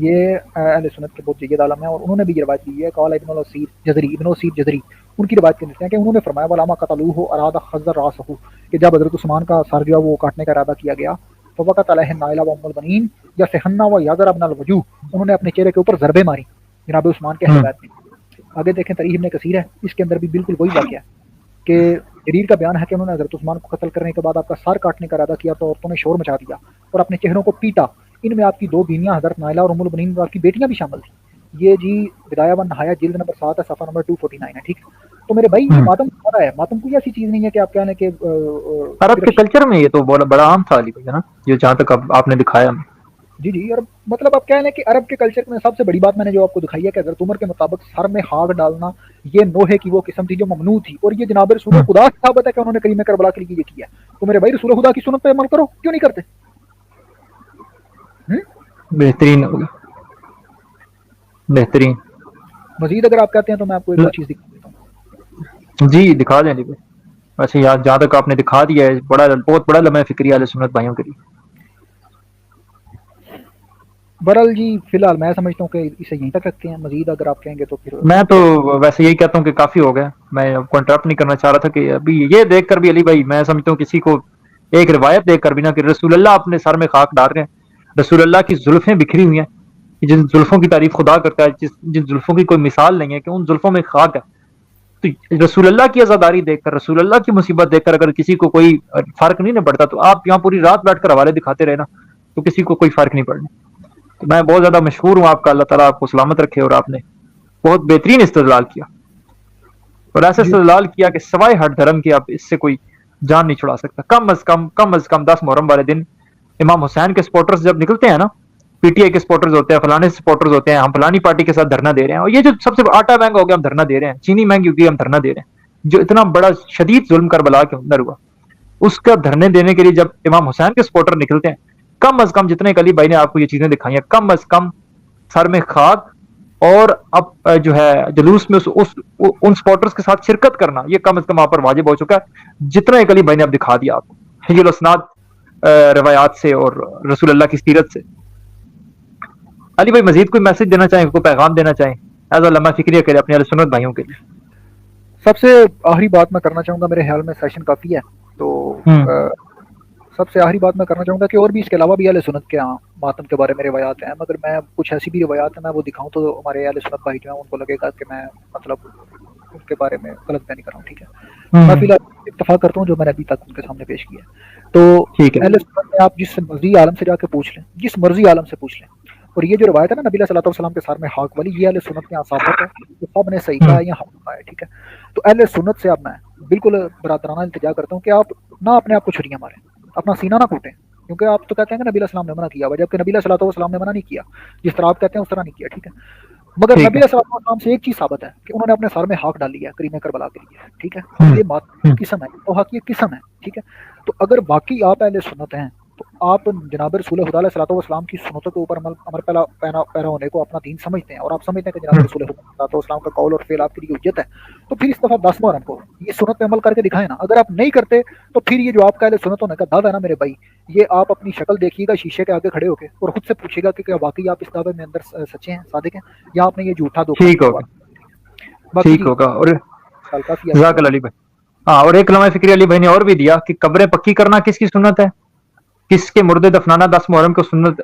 یہ اہل سنت کے بہت جید عالم ہیں اور انہوں نے بھی یہ روایت لی ہے. قال ابن الاسیر جزری, ابن الاسیر جزری ان کی روایت کرتے ہیں کہ انہوں نے فرمایا ولاما قتلوه اراد خزر راسه, کہ جب حضرت عثمان کا سر جو ہے وہ کاٹنے کا ارادہ کیا گیا تو وقت علیہ نائلہ و ام البنین یا سہنا و یادر ابن الوجوہ, انہوں نے اپنے چہرے کے اوپر ضربیں ماری جناب عثمان کے اہل بیت نے. آگے دیکھیں تاریخ ابن کثیر ہے, اس کے اندر بھی بالکل وہی واقعہ ہے کہ جریر کا بیان ہے کہ انہوں نے حضرت عثمان کو قتل کرنے کے بعد آپ کا سر کاٹنے کا ارادہ کیا تو عورتوں نے شور مچا دیا اور اپنے چہروں کو پیٹا. ان میں آپ کی دو بیویاں حضرت نائلہ اور ام البنین اور آپ کی بیٹیاں بھی شامل تھیں. یہ جی بدایہ و نہایہ جلد نمبر 7 ہے, صفحہ نمبر 249 ہے. ٹھیک. تو میرے بھائی یہ ماتم ہمارا ہے, ماتم کوئی ایسی چیز نہیں ہے کہ آپ کہنے کہ عرب کے کلچر میں یہ تو بڑا عام تھا علی بھائی, ہے نا, یہ جہاں تک آپ نے دکھایا. جی اور مطلب آپ کہہ لیں کہ عرب کے کلچر میں سب سے بڑی بات میں نے جو آپ کو دکھائی ہے کہ حضرت عمر کے مطابق سر میں خاک ڈالنا یہ نوحے کی وہ قسم تھی جو ممنوع تھی, اور یہ جناب رسول خدا کی ثابت ہے کہ انہوں نے کریم کربلا کے لیے یہ کیا. تو میرے بھائی رسول خدا کی سنت پہ عمل کرو, کیوں نہیں کرتے؟ بہترین ہوگا, بہترین. مزید اگر آپ کہتے ہیں تو میں آپ کو ایک دو چیز دکھا دیتا ہوں. جی دکھا دیں علی بھائی. ویسے یار جہاں تک آپ نے دکھا دیا ہے بہت بڑا لمحہ فکری اہل سنت بھائیوں کے لیے. برحال جی فی الحال میں سمجھتا ہوں کہ اسے یہیں تک رکھتے ہیں, مزید اگر آپ کہیں گے تو پھر میں تو ویسے یہی کہتا ہوں کہ کافی ہو گیا. میں کنٹرپٹ نہیں کرنا چاہ رہا تھا کہ ابھی یہ دیکھ کر بھی علی بھائی میں سمجھتا ہوں کسی کو ایک روایت دیکھ کر بھی نا کہ رسول اللہ اپنے سر میں خاک ڈال رہے ہیں, رسول اللہ کی زلفیں بکھری ہوئی ہیں, جن زلفوں کی تعریف خدا کرتا ہے, جن زلفوں کی کوئی مثال نہیں ہے کہ ان زلفوں میں خاک ہے. تو رسول اللہ کی عزاداری دیکھ کر, رسول اللہ کی مصیبت دیکھ کر اگر کسی کو کوئی فرق نہیں نہ پڑتا تو آپ یہاں پوری رات بیٹھ کر حوالے دکھاتے رہے نا تو کسی کو کوئی فرق نہیں پڑنا. تو میں بہت زیادہ مشہور ہوں آپ کا, اللہ تعالیٰ آپ کو سلامت رکھے. اور آپ نے بہت بہترین استدلال کیا, اور ایسے استدلال کیا کہ سوائے ہٹ دھرم کے آپ اس سے کوئی جان نہیں چھڑا سکتا. کم از کم 10 محرم والے دن امام حسین کے سپورٹرز جب نکلتے ہیں نا, پی ٹی آئی کے سپورٹرز ہوتے ہیں, فلانے سپورٹرز ہوتے ہیں, ہم فلانی پارٹی کے ساتھ دھرنا دے رہے ہیں, اور یہ جو سب سے آٹا مہنگا ہو گیا ہم دھرنا دے رہے ہیں, چینی مہنگی ہوگی ہم دھرنا دے رہے ہیں, جو اتنا بڑا شدید ظلم کربلا کے اندر ہوا اس کا دھرنے دینے کے لیے جب امام حسین کے سپورٹر نکلتے ہیں, کم از کم جتنے علی بھائی نے آپ کو یہ چیزیں دکھائی ہیں, کم از کم سر میں خاک اور اب جو ہے جلوس میں ان سپورٹرز کے ساتھ شرکت کرنا, یہ کم از کم آپ پر واجب ہو چکا ہے. جتنا علی بھائی نے اب دکھا دیا آپ کو یہ الاسناد روایات سے اور رسول اللہ کی سیرت سے. علی بھائی مزید کوئی میسج دینا چاہیں, کوئی پیغام دینا چاہیں ایز اے لمحہ فکریہ کے لیے اپنے اہل سنت بھائیوں کے لیے؟ سب سے آخری بات میں کرنا چاہوں گا, میرے خیال میں سیشن کافی ہے تو سب سے آخری بات میں کرنا چاہوں گا کہ اور بھی اس کے علاوہ بھی اہل سنت کے ماتم کے بارے میں روایات ہیں, مگر میں کچھ ایسی بھی روایات ہیں میں وہ دکھاؤں تو ہمارے اہل سنت بھائی جو ہیں ان کو لگے گا کہ میں مطلب ان کے بارے میں غلط بیانی کر رہا ہوں. ٹھیک ہے, میں فی الحال اتفاق کرتا ہوں جو میں نے ابھی تک ان کے سامنے پیش کیا ہے. تو اہل سنت میں آپ جس مرضی عالم سے جا کے پوچھ لیں, جس مرضی عالم سے پوچھ لیں, اور یہ جو روایت ہے نا نبی صلی اللہ علیہ وسلم کے سر میں خاک والی, یہ اہل سنت میں ثابت ہے, سب نے صحیح کہا ہے یا حق کہا ہے. ٹھیک ہے, تو اہل سنت سے اب میں بالکل برادرانہ التجا کرتا ہوں کہ آپ نہ اپنے آپ کو چھریاں ماریں, اپنا سینہ نہ کوٹیں, کیونکہ آپ تو کہتے ہیں کہ نبی علیہ السلام نے منع کیا, جبکہ نبی علیہ الصلوۃ والسلام نے منع نہیں کیا, جس طرح آپ کہتے ہیں اس طرح نہیں کیا. ٹھیک ہے, مگر ٹھیک نبی ہے. صلی اللہ علیہ وسلم سے ایک چیز ثابت ہے کہ انہوں نے اپنے سر میں ہاک ڈالی ہے کریم کربلا کے لیے، ٹھیک ہے، ہم، یہ بات ہم، قسم ہے، تو حق یہ قسم ہے، ٹھیک ہے. تو اگر باقی آپ اہل سنت ہیں تو آپ جناب رسول خدا علیہ الصلوۃ والسلام کی سنتوں کے اوپر عمل پیرا ہونے کو اپنا دین سمجھتے ہیں، اور آپ سمجھتے ہیں کہ جناب ہم. رسول خدا علیہ الصلوۃ والسلام کا قول اور فعل آپ کے لیے حجت ہے، تو پھر اس دفعہ 10 محرم کو یہ سنت پہ عمل کر کے دکھائیں نا. اگر آپ نہیں کرتے تو پھر یہ جو آپ کا اہل سنت ہونے کا دعویٰ ہے نا میرے بھائی، یہ آپ اپنی شکل دیکھیے گا شیشے کے آگے کھڑے ہو کے اور خود سے پوچھیے گا کہ کیا واقعی آپ اس دعوے میں اندر سچے ہیں، صادق ہیں، یا آپ نے یہ جھوٹا دھوکہ ٹھیک دیا ہوگا، ہوا. باقی ٹھیک جی ہوگا. اور کافی آپ جزاک اللہ علی بھائی. ہاں، اور ایک علامہ فکری علی بھائی نے اور بھی دیا کہ قبریں پکی کرنا کس کی سنت ہے، کس کے مردے دفنانا 10 محرم کو سنت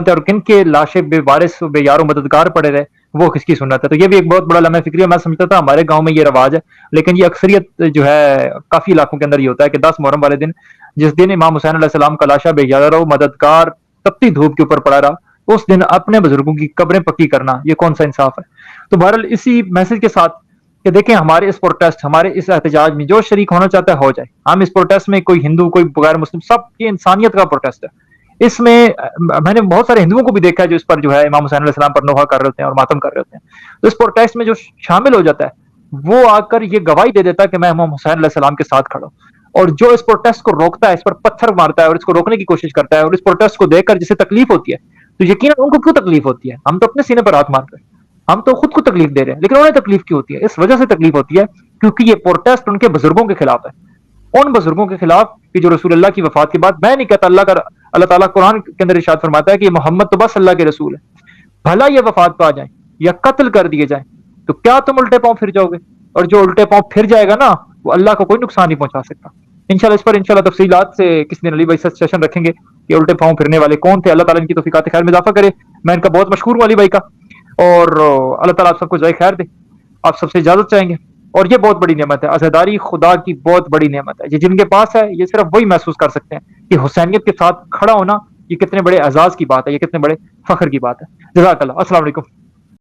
ہے، اور کن کے لاشیں بے وارث بے یار و مددگار پڑے رہے وہ کس کی سنت ہے. تو یہ بھی ایک بہت بڑا علامہ فکری ہے. میں سمجھتا تھا ہمارے گاؤں میں یہ رواج ہے، لیکن یہ اکثریت جو ہے کافی علاقوں کے اندر یہ ہوتا ہے کہ 10 محرم والے دن، جس دن امام حسین علیہ السلام کا لاشا بے یار و مددگار تپتی دھوپ کے اوپر پڑا رہا، اس دن اپنے بزرگوں کی قبریں پکی کرنا یہ کون سا انصاف ہے. تو بہرحال اسی میسج کے ساتھ کہ دیکھیں ہمارے اس پروٹیسٹ، ہمارے اس احتجاج میں جو شریک ہونا چاہتا ہے ہو جائے. ہم اس پروٹیسٹ میں کوئی ہندو کوئی غیر مسلم، سب کی انسانیت کا پروٹیسٹ ہے. اس میں میں نے بہت سارے ہندوؤں کو بھی دیکھا ہے جو اس پر جو ہے امام حسین علیہ السلام پر نوحہ کر رہے ہوتے ہیں اور ماتم کر رہے ہوتے ہیں. تو اس پروٹیسٹ میں جو شامل ہو جاتا ہے وہ آ کر یہ گواہی دے دیتا ہے کہ میں امام حسین علیہ السلام کے ساتھ کھڑا ہوں. اور جو اس پروٹیسٹ کو روکتا ہے، اس پر پتھر مارتا ہے اور اس کو روکنے کی کوشش کرتا ہے، اور اس پروٹیسٹ کو دیکھ کر جسے تکلیف ہوتی ہے، تو یقیناً ان کو کیوں تکلیف ہوتی ہے؟ ہم تو اپنے سینے پر ہاتھ مار رہے ہیں، ہم تو خود کو تکلیف دے رہے ہیں، لیکن انہیں تکلیف کیوں ہوتی ہے؟ اس وجہ سے تکلیف ہوتی ہے کیونکہ یہ پروٹیسٹ ان کے بزرگوں کے خلاف ہے، ان بزرگوں کے خلاف کہ جو رسول اللہ کی وفات کے بعد، میں نہیں کہتا، اللہ تعالیٰ قرآن کے اندر ارشاد فرماتا ہے کہ یہ محمد تو بس اللہ کے رسول ہے، بھلا یہ وفات پا جائیں یا قتل کر دیے جائیں تو کیا تم الٹے پاؤں پھر جاؤ گے؟ اور جو الٹے پاؤں پھر جائے گا نا وہ اللہ کو کوئی نقصان نہیں پہنچا سکتا. انشاءاللہ اس پر انشاءاللہ تفصیلات سے کسی دن علی بھائی سے سیشن رکھیں گے کہ الٹے پاؤں پھرنے والے کون تھے. اللہ تعالیٰ ان کی توفیقات خیر میں اضافہ کرے. میں ان کا بہت مشہور ہوں علی بھائی کا، اور اللہ تعالیٰ آپ سب کو جزائے خیر دے. آپ سب سے اجازت چاہیں گے. اور یہ بہت بڑی نعمت ہے، عزاداری خدا کی بہت بڑی نعمت ہے. یہ جن کے پاس ہے یہ صرف وہی محسوس کر سکتے ہیں کہ حسینیت کے ساتھ کھڑا ہونا یہ کتنے بڑے اعزاز کی بات ہے، یہ کتنے بڑے فخر کی بات ہے. جزاک اللہ. السلام علیکم.